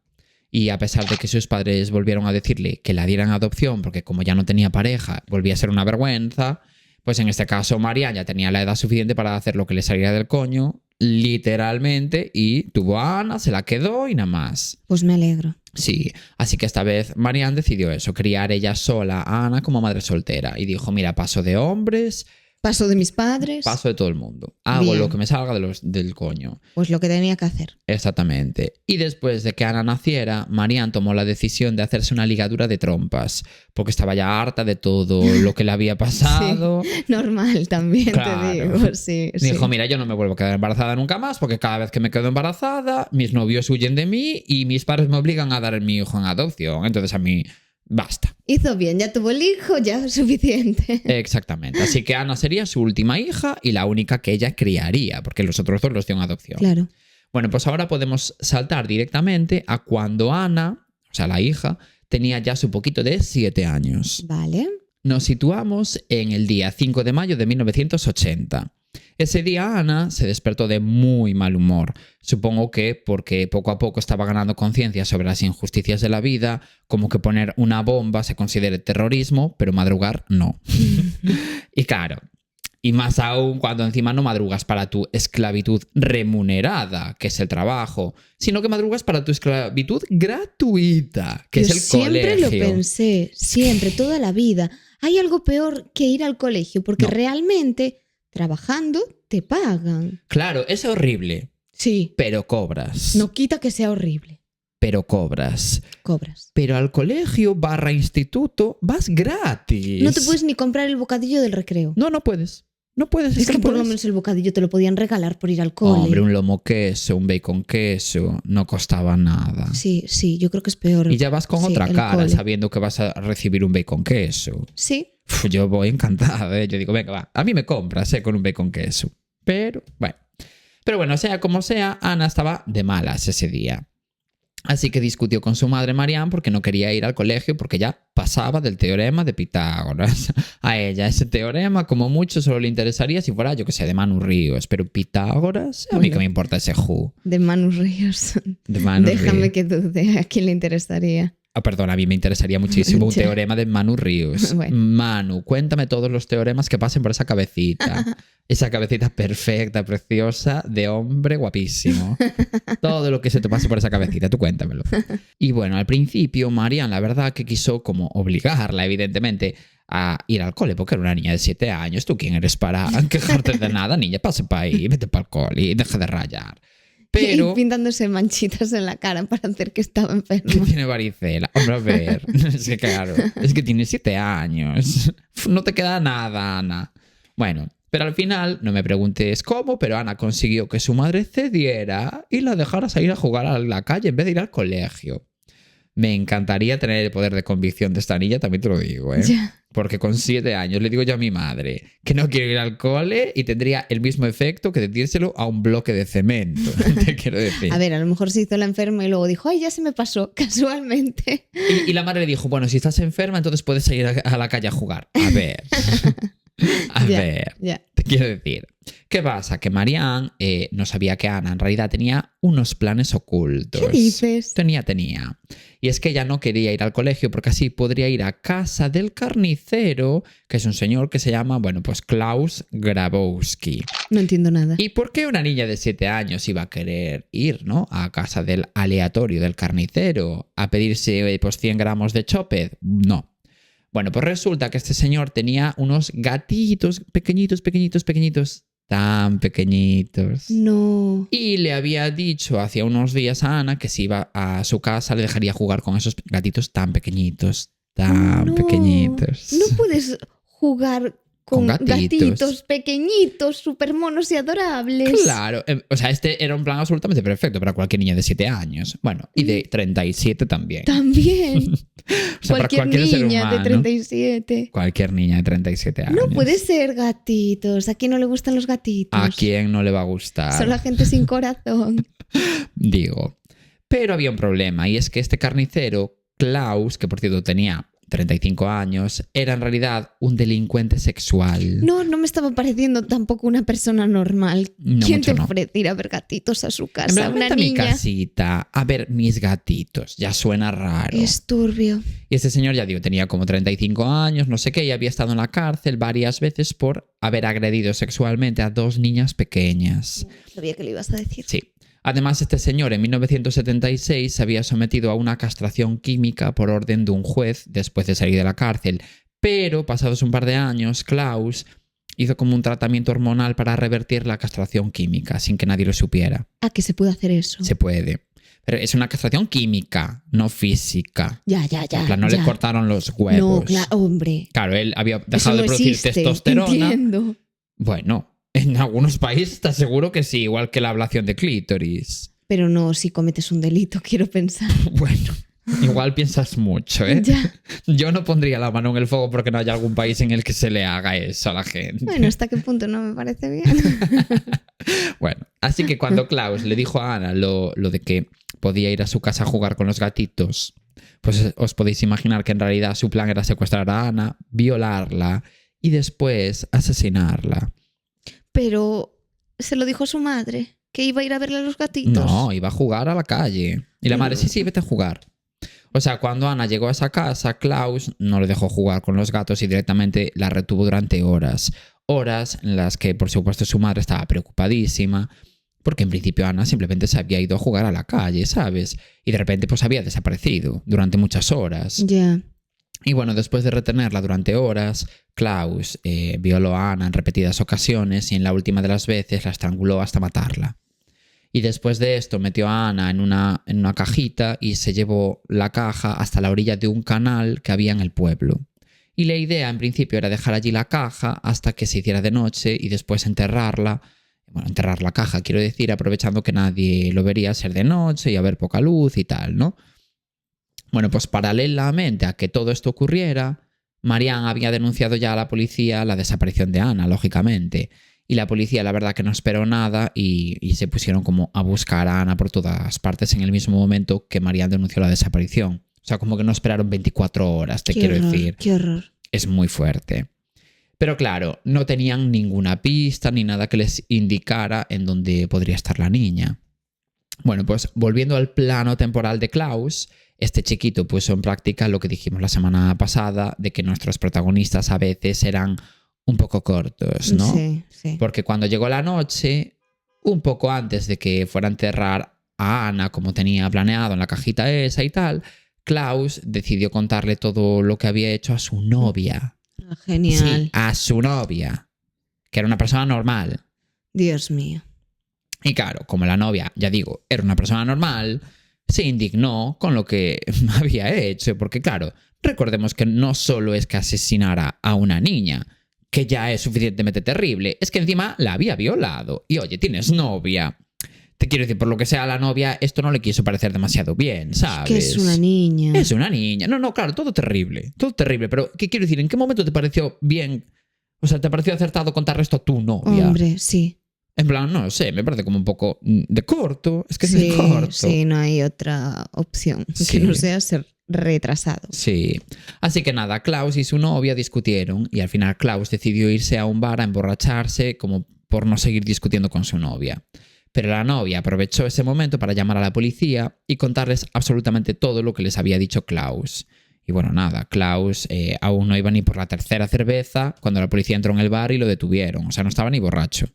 Y a pesar de que sus padres volvieron a decirle que la dieran adopción porque como ya no tenía pareja, volvía a ser una vergüenza, pues en este caso Marianne ya tenía la edad suficiente para hacer lo que le saliera del coño, literalmente, y tuvo a Ana, se la quedó y nada más. Pues me alegro. Sí, así que esta vez Marianne decidió eso, criar ella sola a Ana como madre soltera. Y dijo, mira, paso de hombres, Paso de mis padres. Paso de todo el mundo. Hago Bien. lo que me salga del coño. Pues lo que tenía que hacer. Exactamente. Y después de que Ana naciera, Marianne tomó la decisión de hacerse una ligadura de trompas, porque estaba ya harta de todo lo que le había pasado. Normal también, Claro. te digo. Sí, Dijo, sí. mira, yo no me vuelvo a quedar embarazada nunca más, porque cada vez que me quedo embarazada, mis novios huyen de mí y mis padres me obligan a dar mi hijo en adopción. Entonces a mí, basta. Hizo bien, ya tuvo el hijo, ya es suficiente. Exactamente. Así que Ana sería su última hija y la única que ella criaría, porque los otros dos los dio en adopción. Claro. Bueno, pues ahora podemos saltar directamente a cuando Ana, o sea, la hija, tenía ya su poquito de 7 años. Vale. Nos situamos en el día 5 de mayo de 1980. Ese día Ana se despertó de muy mal humor. Supongo que porque poco a poco estaba ganando conciencia sobre las injusticias de la vida, como que poner una bomba se considere terrorismo, pero madrugar no. Y claro, y más aún cuando encima no madrugas para tu esclavitud remunerada, que es el trabajo, sino que madrugas para tu esclavitud gratuita, que Yo es el siempre colegio. lo pensé, siempre, toda la vida. Hay algo peor que ir al colegio, porque No. realmente trabajando te pagan. Claro, es horrible, Sí, pero cobras. no quita que sea horrible. Pero cobras. Cobras. Pero al colegio / instituto vas gratis. No te puedes ni comprar el bocadillo del recreo. No, no puedes. No puedes. Es que no por lo puedes. menos el bocadillo te lo podían regalar por ir al cole. Hombre, un lomo queso, un bacon queso, no costaba nada. Sí, sí, yo creo que es peor. Y ya vas con Sí, otra el cara, cole. sabiendo que vas a recibir un bacon queso. Sí, Uf, yo voy encantado, ¿eh? Yo digo, venga, va. A mí me compras, con un bacon queso. Pero, bueno. Pero bueno, sea como sea, Ana estaba de malas ese día. Así que discutió con su madre Marianne porque no quería ir al colegio porque ya pasaba del teorema de Pitágoras. A ella ese teorema, como mucho, solo le interesaría si fuera, yo que sé, de Manu Ríos. Pero Pitágoras, a mí Bueno. que me importa ese ju. de Manu Ríos. De Manu Déjame Ríos. que dude, ¿a quién le interesaría? Ah, perdón, a mí me interesaría muchísimo un Ya. teorema de Manu Ríos. Bueno. Manu, cuéntame todos los teoremas que pasen por esa cabecita. Esa cabecita perfecta, preciosa, de hombre guapísimo. Todo lo que se te pase por esa cabecita, tú cuéntamelo. Y bueno, al principio Marianne, la verdad que quiso como obligarla, evidentemente, a ir al cole, porque era una niña de 7 años. ¿Tú quién eres para quejarte de nada, niña? Pase para ahí, vete para el cole y deja de rayar. Pero... Y pintándose manchitas en la cara para hacer que estaba que enfermo. tiene varicela. Hombre, a ver. Es que claro, es que tiene 7 años. No te queda nada, Ana. Bueno, pero al final, no me preguntes cómo, pero Ana consiguió que su madre cediera y la dejara salir a jugar a la calle en vez de ir al colegio. Me encantaría tener el poder de convicción de esta niña, también te lo digo, ¿eh? Ya. Porque con 7 años le digo yo a mi madre que no quiero ir al cole y tendría el mismo efecto que decírselo a un bloque de cemento. Te quiero decir. A ver, a lo mejor se hizo la enferma y luego dijo, ay, ya se me pasó, casualmente. Y la madre le dijo, bueno, si estás enferma, entonces puedes salir a la calle a jugar. A ver. A Ya, ver. Ya. Te quiero decir. ¿Qué pasa? Que Marianne no sabía que Ana en realidad tenía unos planes ocultos. ¿Qué dices? Tenía. Y es que ella no quería ir al colegio porque así podría ir a casa del carnicero, que es un señor que se llama, bueno, pues Klaus Grabowski. No entiendo nada. ¿Y por qué una niña de 7 años iba a querer ir, ¿no? A casa del aleatorio del carnicero a pedirse pues 100 gramos de choped? No. Bueno, pues resulta que este señor tenía unos gatitos pequeñitos, tan pequeñitos. No. Y le había dicho hacía unos días a Ana que si iba a su casa le dejaría jugar con esos gatitos tan pequeñitos, No. pequeñitos. No puedes jugar con Con gatitos. gatitos pequeñitos, súper monos y adorables. Claro, o sea, este era un plan absolutamente perfecto para cualquier niña de 7 años. Bueno, y de 37 también. También. O sea, para Cualquier ser niña de humano. 37. Cualquier niña de 37 años. No puede ser gatitos. ¿A quién no le gustan los gatitos? ¿A quién no le va a gustar? Son la gente sin corazón. Digo. Pero había un problema, y es que este carnicero, Klaus, que por cierto tenía 35 años, era en realidad un delincuente sexual. No, no me estaba pareciendo tampoco una persona normal. No, ¿Quién mucho te no. ofrece ir a ver gatitos a su En casa? plan, Una vente a mi niña. casita a ver mis gatitos. Ya suena raro. Es turbio. Y este señor, ya digo, tenía como 35 años, no sé qué, y había estado en la cárcel varias veces por haber agredido sexualmente a 2 niñas pequeñas. Sabía que le ibas a decir. Sí. Además, este señor en 1976 se había sometido a una castración química por orden de un juez después de salir de la cárcel. Pero, pasados un par de años, Klaus hizo como un tratamiento hormonal para revertir la castración química sin que nadie lo supiera. ¿A que se puede hacer eso? Se puede. Pero es una castración química, no física. Ya. En plan, no le cortaron los huevos. No, claro, hombre. Claro, él había Eso dejado no de producir existe, testosterona. Entiendo. Bueno, en algunos países está seguro que sí, igual que la ablación de clítoris. Pero no si cometes un delito, quiero pensar. Bueno, igual piensas mucho, ¿eh? Ya. Yo no pondría la mano en el fuego porque no haya algún país en el que se le haga eso a la gente. Bueno, ¿hasta qué punto no me parece bien? Bueno, así que cuando Klaus le dijo a Ana lo de que podía ir a su casa a jugar con los gatitos, pues os podéis imaginar que en realidad su plan era secuestrar a Ana, violarla y después asesinarla. Pero se lo dijo a su madre, que iba a ir a verle a los gatitos. No, iba a jugar a la calle. Y la madre, sí, vete a jugar. O sea, cuando Ana llegó a esa casa, Klaus no le dejó jugar con los gatos y directamente la retuvo durante horas. Horas en las que, por supuesto, su madre estaba preocupadísima, porque en principio Ana simplemente se había ido a jugar a la calle, ¿sabes? Y de repente pues había desaparecido durante muchas horas. Ya. Y bueno, después de retenerla durante horas, Klaus violó a Ana en repetidas ocasiones y en la última de las veces la estranguló hasta matarla. Y después de esto metió a Ana en una cajita y se llevó la caja hasta la orilla de un canal que había en el pueblo. Y la idea en principio era dejar allí la caja hasta que se hiciera de noche y después enterrarla. Bueno, enterrar la caja, quiero decir, aprovechando que nadie lo vería ser de noche y haber poca luz y tal, ¿no? Bueno, pues paralelamente a que todo esto ocurriera, Marianne había denunciado ya a la policía la desaparición de Ana, lógicamente. Y la policía, la verdad, que no esperó nada y se pusieron como a buscar a Ana por todas partes en el mismo momento que Marianne denunció la desaparición. O sea, como que no esperaron 24 horas, te quiero decir. Qué horror. Es muy fuerte. Pero claro, no tenían ninguna pista ni nada que les indicara en dónde podría estar la niña. Bueno, pues volviendo al plano temporal de Klaus, este chiquito puso en práctica lo que dijimos la semana pasada, de que nuestros protagonistas a veces eran un poco cortos, ¿no? Sí. Porque cuando llegó la noche, un poco antes de que fuera a enterrar a Ana como tenía planeado en la cajita esa y tal, Klaus decidió contarle todo lo que había hecho a su novia. Genial. Sí, a su novia, que era una persona normal. Dios mío. Y claro, como la novia, ya digo, era una persona normal, se indignó con lo que había hecho, porque claro, recordemos que no solo es que asesinara a una niña, que ya es suficientemente terrible, es que encima la había violado. Y oye, tienes novia. Te quiero decir, por lo que sea la novia, esto no le quiso parecer demasiado bien, ¿sabes? Que es una niña. Es una niña. No, claro, todo terrible, pero ¿qué quiero decir? ¿En qué momento te pareció bien? O sea, ¿te pareció acertado contar esto a tu novia? Hombre, sí. En plan, no sé, me parece como un poco de corto. Es que es de corto. Sí, no hay otra opción que no sea ser retrasado. Sí. Así que nada, Klaus y su novia discutieron y al final Klaus decidió irse a un bar a emborracharse como por no seguir discutiendo con su novia. Pero la novia aprovechó ese momento para llamar a la policía y contarles absolutamente todo lo que les había dicho Klaus. Y bueno, nada, Klaus aún no iba ni por la tercera cerveza cuando la policía entró en el bar y lo detuvieron. O sea, no estaba ni borracho.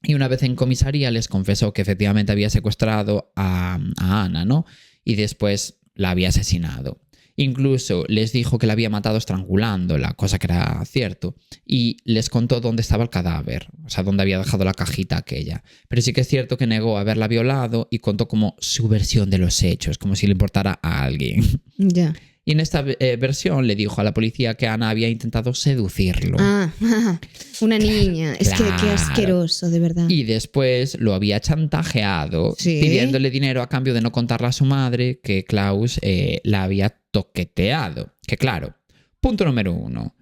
Y una vez en comisaría les confesó que efectivamente había secuestrado a Ana, ¿no? Y después la había asesinado. Incluso les dijo que la había matado estrangulándola, cosa que era cierto. Y les contó dónde estaba el cadáver, o sea, dónde había dejado la cajita aquella. Pero sí que es cierto que negó haberla violado y contó como su versión de los hechos, como si le importara a alguien. Ya. Y en esta versión le dijo a la policía que Ana había intentado seducirlo. Una niña. Es que qué asqueroso, de verdad. Y después lo había chantajeado, ¿Sí? Pidiéndole dinero a cambio de no contarle a su madre que Klaus la había toqueteado. Que claro, punto número 1.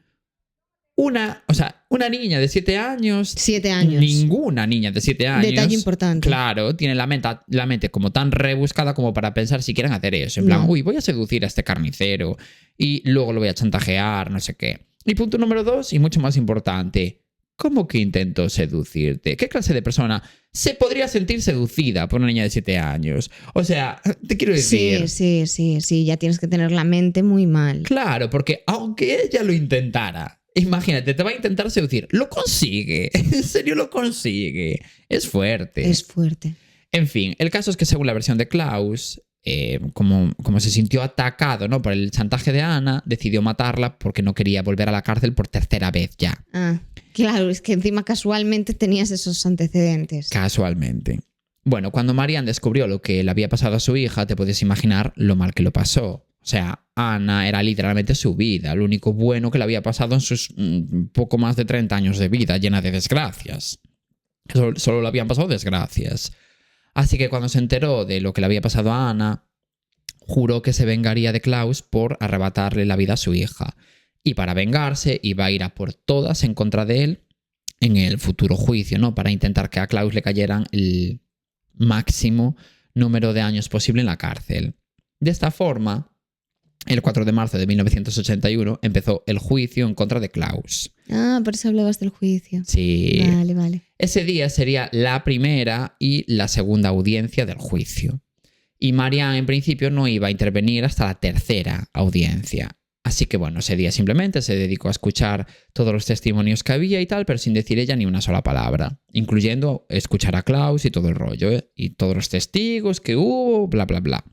Una niña de 7 años... 7 años. Ninguna niña de 7 años... Detalle importante. Claro, tiene la mente como tan rebuscada como para pensar si quieren hacer eso. En plan, uy, voy a seducir a este carnicero y luego lo voy a chantajear, no sé qué. Y punto número 2, y mucho más importante, ¿cómo que intentó seducirte? ¿Qué clase de persona se podría sentir seducida por una niña de 7 años? O sea, te quiero decir... Sí, ya tienes que tener la mente muy mal. Claro, porque aunque ella lo intentara... Imagínate, te va a intentar seducir. Lo consigue. En serio lo consigue. Es fuerte. Es fuerte. En fin, el caso es que según la versión de Klaus, como se sintió atacado, ¿no?, por el chantaje de Ana, decidió matarla porque no quería volver a la cárcel por tercera vez ya. Ah, claro, es que encima casualmente tenías esos antecedentes. Casualmente. Bueno, cuando Marianne descubrió lo que le había pasado a su hija, te puedes imaginar lo mal que lo pasó. O sea, Ana era literalmente su vida, lo único bueno que le había pasado en sus poco más de 30 años de vida, llena de desgracias. Solo le habían pasado desgracias. Así que cuando se enteró de lo que le había pasado a Ana, juró que se vengaría de Klaus por arrebatarle la vida a su hija. Y para vengarse iba a ir a por todas en contra de él en el futuro juicio, ¿no?, para intentar que a Klaus le cayeran el máximo número de años posible en la cárcel. De esta forma, el 4 de marzo de 1981 empezó el juicio en contra de Klaus. Ah, por eso hablabas del juicio. Sí. Vale. Ese día sería la primera y la segunda audiencia del juicio. Y Marianne, en principio, no iba a intervenir hasta la tercera audiencia. Así que bueno, ese día simplemente se dedicó a escuchar todos los testimonios que había y tal, pero sin decir ella ni una sola palabra, incluyendo escuchar a Klaus y todo el rollo, ¿eh? Y todos los testigos que hubo, bla, bla, bla.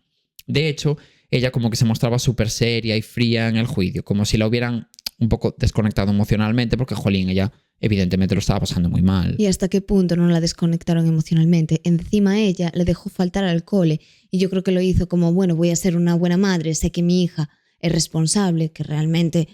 De hecho, ella como que se mostraba súper seria y fría en el juicio, como si la hubieran un poco desconectado emocionalmente, porque, jolín, ella evidentemente lo estaba pasando muy mal. ¿Y hasta qué punto no la desconectaron emocionalmente? Encima ella le dejó faltar al cole y yo creo que lo hizo como, bueno, voy a ser una buena madre, sé que mi hija es responsable, que realmente,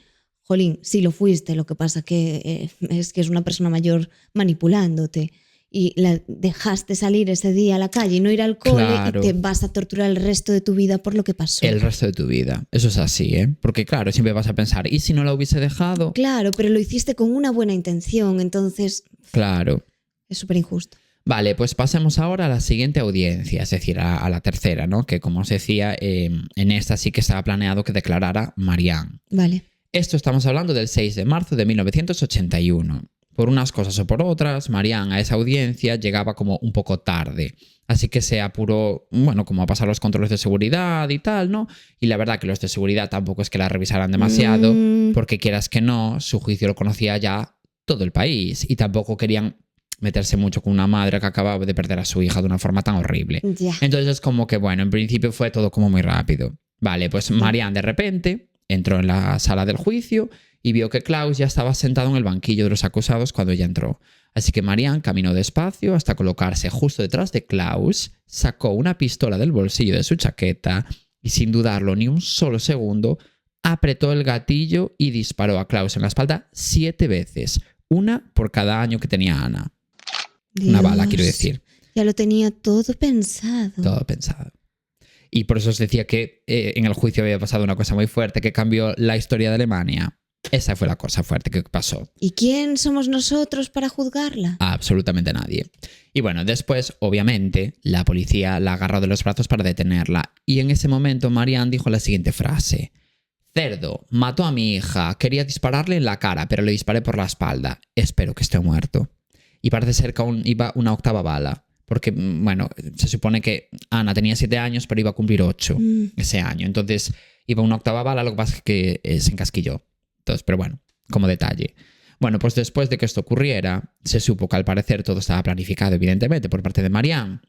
jolín, sí lo fuiste, lo que pasa que es una persona mayor manipulándote y la dejaste salir ese día a la calle y no ir al cole, claro, y te vas a torturar el resto de tu vida por lo que pasó. El resto de tu vida. Eso es así, ¿eh? Porque claro, siempre vas a pensar, ¿y si no la hubiese dejado? Claro, pero lo hiciste con una buena intención, entonces... Claro. Es súper injusto. Vale, pues pasemos ahora a la siguiente audiencia, es decir, a la tercera, ¿no? Que como os decía, en esta sí que estaba planeado que declarara Marianne. Vale. Esto estamos hablando del 6 de marzo de 1981. Por unas cosas o por otras, Marianne a esa audiencia llegaba como un poco tarde. Así que se apuró, bueno, como a pasar los controles de seguridad y tal, ¿no? Y la verdad que los de seguridad tampoco es que la revisaran demasiado, porque quieras que no, su juicio lo conocía ya todo el país y tampoco querían meterse mucho con una madre que acababa de perder a su hija de una forma tan horrible. Yeah. Entonces es como que, bueno, en principio fue todo como muy rápido. Vale, pues Marianne de repente entró en la sala del juicio y vio que Klaus ya estaba sentado en el banquillo de los acusados cuando ella entró. Así que Marianne caminó despacio hasta colocarse justo detrás de Klaus, sacó una pistola del bolsillo de su chaqueta y, sin dudarlo ni un solo segundo, apretó el gatillo y disparó a Klaus en la espalda 7 veces, una por cada año que tenía Ana. Dios, una bala, quiero decir. Ya lo tenía todo pensado. Todo pensado. Y por eso os decía que en el juicio había pasado una cosa muy fuerte que cambió la historia de Alemania. Esa fue la cosa fuerte que pasó. ¿Y quién somos nosotros para juzgarla? Absolutamente nadie. Y bueno, después, obviamente, la policía la agarró de los brazos para detenerla. Y en ese momento Marianne dijo la siguiente frase. Cerdo, mató a mi hija. Quería dispararle en la cara, pero le disparé por la espalda. Espero que esté muerto. Y parece ser que aún iba una 8ª bala. Porque, bueno, se supone que Ana tenía 7 años, pero iba a cumplir 8 ese año. Entonces, iba una 8ª bala, lo que pasa es que se encasquilló. Entonces, pero bueno, como detalle. Bueno, pues después de que esto ocurriera, se supo que al parecer todo estaba planificado, evidentemente, por parte de Marianne.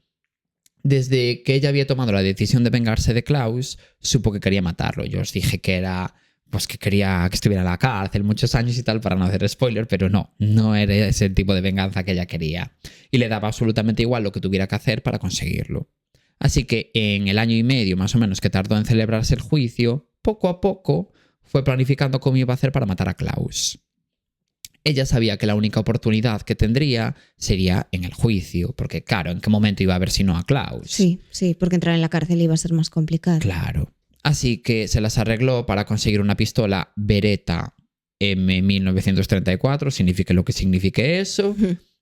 Desde que ella había tomado la decisión de vengarse de Klaus, supo que quería matarlo. Yo os dije que era... pues que quería que estuviera en la cárcel muchos años y tal, para no hacer spoiler, pero no era ese tipo de venganza que ella quería. Y le daba absolutamente igual lo que tuviera que hacer para conseguirlo. Así que en el año y medio más o menos que tardó en celebrarse el juicio, poco a poco fue planificando cómo iba a hacer para matar a Klaus. Ella sabía que la única oportunidad que tendría sería en el juicio, porque claro, ¿en qué momento iba a ver si no a Klaus? Sí, porque entrar en la cárcel iba a ser más complicado. Claro. Así que se las arregló para conseguir una pistola Beretta M1934, signifique lo que signifique eso,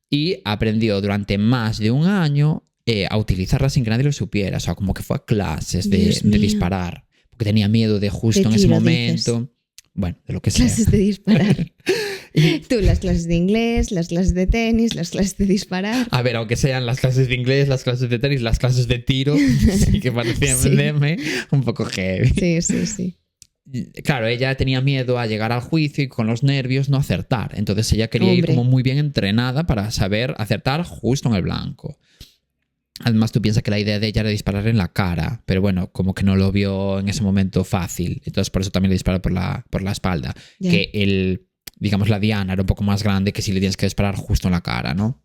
y aprendió durante más de un año a utilizarla sin que nadie lo supiera. O sea, como que fue a clases de disparar, porque tenía miedo de justo en ese momento. Dices. Bueno, de lo que sea. Clases de disparar. Tú, las clases de inglés, las clases de tenis, las clases de disparar. A ver, aunque sean las clases de inglés, las clases de tenis, las clases de tiro, sí que parecían un poco heavy. Sí. Claro, ella tenía miedo a llegar al juicio y con los nervios no acertar. Entonces ella quería ir como muy bien entrenada para saber acertar justo en el blanco. Además, tú piensas que la idea de ella era disparar en la cara, pero bueno, como que no lo vio en ese momento fácil. Entonces, por eso también le disparó por la espalda. Ya. Que digamos, la diana era un poco más grande que si le tienes que disparar justo en la cara, ¿no?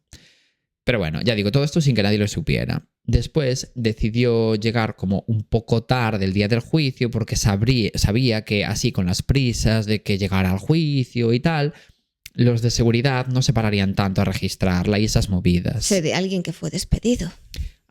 Pero bueno, ya digo, todo esto sin que nadie lo supiera. Después decidió llegar como un poco tarde el día del juicio porque sabía que así con las prisas de que llegara al juicio y tal, los de seguridad no se pararían tanto a registrarla y esas movidas. Sé de alguien que fue despedido.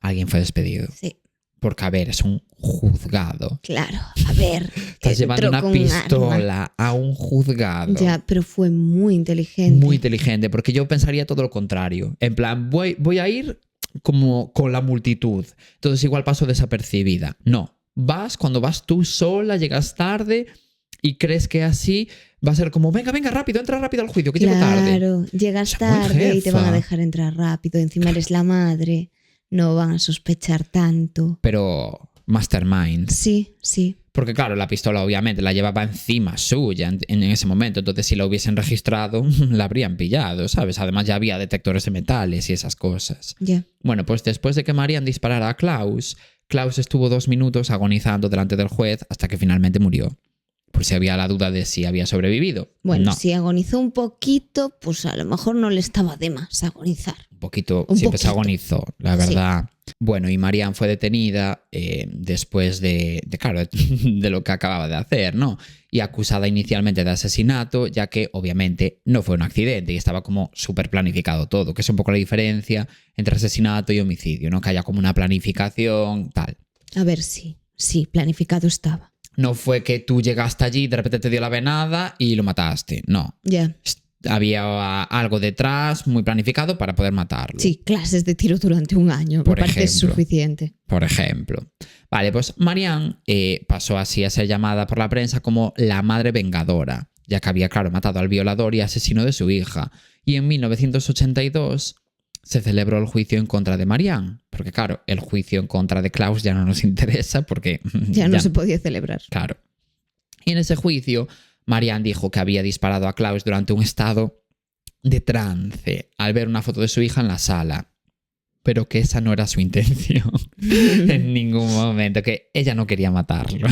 Alguien fue despedido. Sí, Porque, a ver, es un juzgado. claro. A ver. Estás llevando entró una con pistola arma. a un juzgado. Ya, pero fue muy inteligente. Muy inteligente, porque yo pensaría todo lo contrario. En plan, voy a ir como con la multitud. Entonces igual paso desapercibida. No, cuando vas tú sola, llegas tarde y crees que así va a ser como, venga, rápido, entra rápido al juicio, que llego tarde. Claro, llegas O sea, muy tarde y te van a jefa. dejar entrar rápido. Encima eres la madre. No van a sospechar tanto. Pero mastermind. Sí. Porque claro, la pistola obviamente la llevaba encima suya en ese momento. Entonces si la hubiesen registrado, la habrían pillado, ¿sabes? Además ya había detectores de metales y esas cosas. Ya. Bueno, pues después de que Marian disparara a Klaus estuvo 2 minutos agonizando delante del juez hasta que finalmente murió. Por si había la duda de si había sobrevivido. Bueno, No, si agonizó un poquito, pues a lo mejor no le estaba de más agonizar. un poquito, Un siempre se poquito. agonizó, la verdad. Bueno, y Marian fue detenida después claro, de lo que acababa de hacer, ¿no? Y acusada inicialmente de asesinato, ya que obviamente no fue un accidente y estaba como súper planificado todo, que es un poco la diferencia entre asesinato y homicidio, ¿no? Que haya como una planificación, tal. A ver, sí, planificado estaba. No fue que tú llegaste allí, de repente te dio la venada y lo mataste. No. Ya. Había algo detrás muy planificado para poder matarlo. Sí, clases de tiro durante un año. Por Me parece ejemplo. suficiente. Por ejemplo. Vale, pues Marianne pasó así a ser llamada por la prensa como la madre vengadora, ya que había, claro, matado al violador y asesino de su hija. Y en 1982 se celebró el juicio en contra de Marianne. Porque, claro, el juicio en contra de Klaus ya no nos interesa porque... Ya no se podía celebrar. Claro. Y en ese juicio, Marianne dijo que había disparado a Klaus durante un estado de trance al ver una foto de su hija en la sala. Pero que esa no era su intención en ningún momento, que ella no quería matarlo.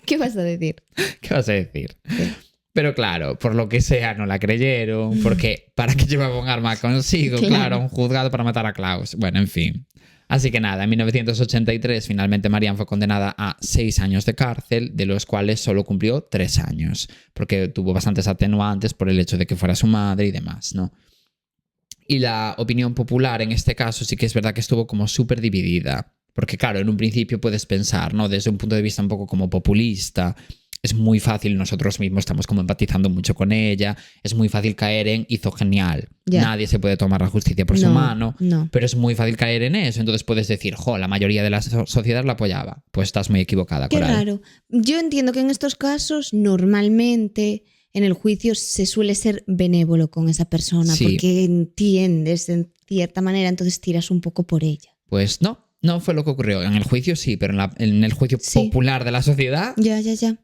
¿Qué vas a decir? ¿Qué vas a decir? Sí. Pero claro, por lo que sea, no la creyeron, porque ¿para qué llevaba un arma consigo? Claro, un juzgado para matar a Klaus. Bueno, en fin. Así que nada, en 1983 finalmente Marianne fue condenada a 6 años de cárcel, de los cuales solo cumplió 3 años, porque tuvo bastantes atenuantes por el hecho de que fuera su madre y demás, ¿no? Y la opinión popular en este caso sí que es verdad que estuvo como súper dividida, porque claro, en un principio puedes pensar, ¿no? Desde un punto de vista un poco como populista, es muy fácil, nosotros mismos estamos como empatizando mucho con ella, es muy fácil caer en hizo genial, Ya. nadie se puede tomar la justicia por su mano, No. pero es muy fácil caer en eso, entonces puedes decir, la mayoría de la sociedad la apoyaba, pues estás muy equivocada, Qué Coral. raro. Yo entiendo que en estos casos normalmente en el juicio se suele ser benévolo con esa persona Sí. porque entiendes en cierta manera, entonces tiras un poco por ella. Pues no fue lo que ocurrió, en el juicio sí, pero en el juicio Sí. popular de la sociedad, Ya.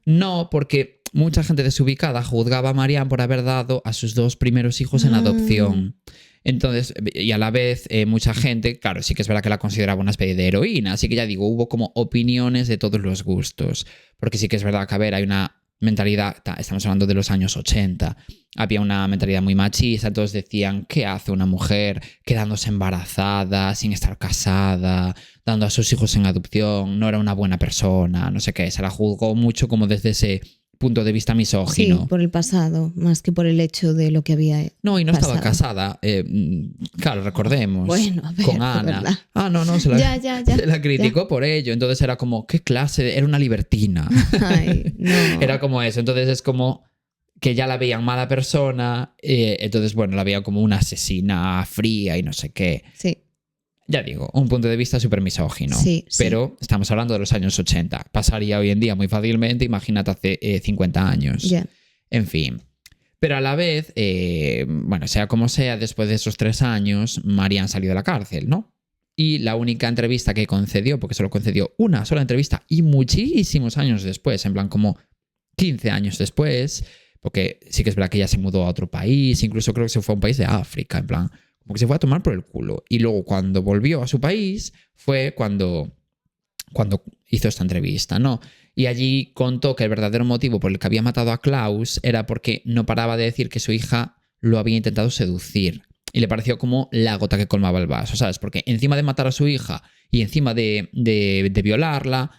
no, porque mucha gente desubicada juzgaba a Marianne por haber dado a sus 2 primeros hijos en Ah. adopción. Entonces, y a la vez, mucha gente, claro, sí que es verdad que la consideraba una especie de heroína, así que ya digo, hubo como opiniones de todos los gustos, porque sí que es verdad que, a ver, hay una mentalidad, estamos hablando de los años 80, había una mentalidad muy machista, entonces decían, ¿qué hace una mujer quedándose embarazada, sin estar casada, dando a sus hijos en adopción? No era una buena persona, no sé qué, se la juzgó mucho como desde ese punto de vista Sí, misógino. por el pasado, más que por el hecho de lo que había. No, y no estaba pasado. casada, claro, recordemos, Bueno, a ver, con de Ana. verdad. No, se la, Ya. se la criticó por ello, entonces era como, ¿qué clase? Era una libertina. Ay, no. Era como eso, entonces es como que ya la veían mala persona, entonces bueno, la veían como una asesina fría y no sé qué. Sí. Ya digo, un punto de vista súper misógino. Sí. Pero estamos hablando de los años 80. Pasaría hoy en día muy fácilmente, imagínate hace 50 años. Ya. En fin. Pero a la vez, bueno, sea como sea, después de esos 3 años, Marianne salió de la cárcel, ¿no? Y la única entrevista que concedió, porque solo concedió una sola entrevista y muchísimos años después, en plan como 15 años después, porque sí que es verdad que ella se mudó a otro país, incluso creo que se fue a un país de África, en plan, como que se fue a tomar por el culo. Y luego cuando volvió a su país fue cuando hizo esta entrevista, ¿no? Y allí contó que el verdadero motivo por el que había matado a Klaus era porque no paraba de decir que su hija lo había intentado seducir. Y le pareció como la gota que colmaba el vaso, ¿sabes? Porque encima de matar a su hija y encima de violarla,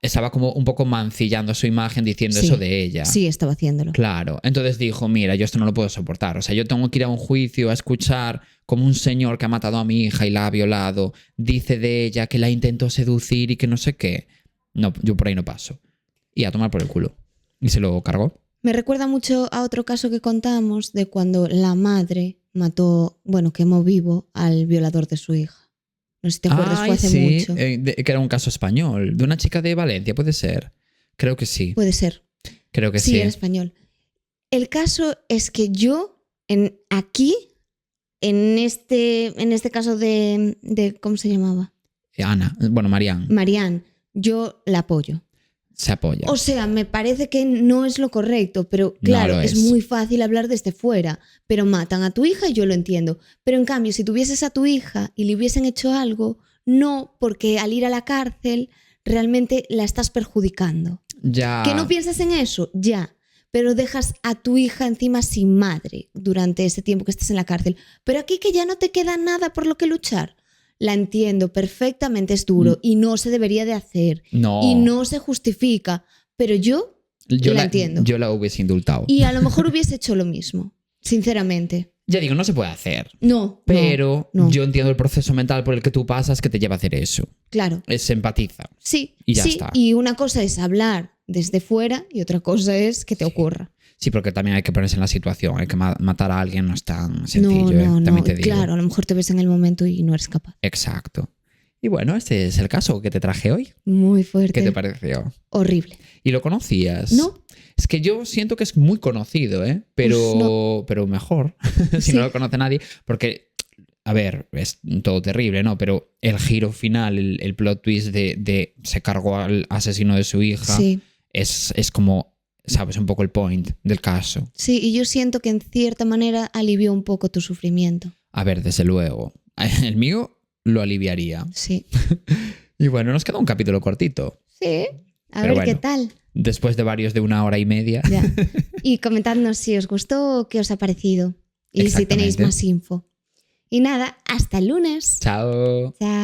estaba como un poco mancillando su imagen diciendo Sí, eso de ella. Sí, estaba haciéndolo. Claro. Entonces dijo, mira, yo esto no lo puedo soportar. O sea, yo tengo que ir a un juicio a escuchar como un señor que ha matado a mi hija y la ha violado dice de ella que la intentó seducir y que no sé qué. No, yo por ahí no paso. Y a tomar por el culo. Y se lo cargó. Me recuerda mucho a otro caso que contamos de cuando la madre quemó vivo al violador de su hija. No sé si te acuerdas, fue hace mucho. Que era un caso español, de una chica de Valencia, ¿puede ser? Creo que sí. Puede ser. Creo que sí. Sí, era español. El caso es que yo, en este caso de ¿cómo se llamaba? Ana, bueno, Marianne, yo la apoyo. Se apoya. O sea, me parece que no es lo correcto, pero claro, No es muy fácil hablar desde fuera, pero matan a tu hija y yo lo entiendo. Pero en cambio, si tuvieses a tu hija y le hubiesen hecho algo, no, porque al ir a la cárcel realmente la estás perjudicando. Ya. ¿Que no piensas en eso? Ya. Pero dejas a tu hija encima sin madre durante ese tiempo que estés en la cárcel. Pero aquí que ya no te queda nada por lo que luchar. La entiendo perfectamente, es duro y no se debería de hacer. No. Y no se justifica. Pero yo la entiendo. Yo la hubiese indultado. Y a lo mejor hubiese hecho lo mismo, sinceramente. Ya digo, no se puede hacer. No. Pero no. yo entiendo el proceso mental por el que tú pasas que te lleva a hacer eso. Claro. Se empatiza. Sí. Y ya está. Y una cosa es hablar desde fuera y otra cosa es que te ocurra. Sí, porque también hay que ponerse en la situación. Hay que matar a alguien no es tan sencillo. También te digo. Claro, a lo mejor te ves en el momento y no eres capaz. Exacto. Y bueno, este es el caso que te traje hoy. Muy fuerte. ¿Qué te pareció? Horrible. ¿Y lo conocías? No. Es que yo siento que es muy conocido, ¿eh? Pero, pues no. Pero mejor, si Sí. no lo conoce nadie. Porque, a ver, es todo terrible, ¿no? Pero el giro final, el plot twist de se cargó al asesino de su hija, Sí. es como, ¿sabes? Un poco el point del caso. Sí, y yo siento que en cierta manera alivió un poco tu sufrimiento. A ver, desde luego. El mío lo aliviaría. Sí. Y bueno, nos queda un capítulo cortito. Sí. A Pero ver qué bueno. tal. Después de varios de 1 hora y media. Ya. Y comentadnos si os gustó o qué os ha parecido. Y si tenéis Exactamente. más info. Y nada, hasta el lunes. Chao. Chao.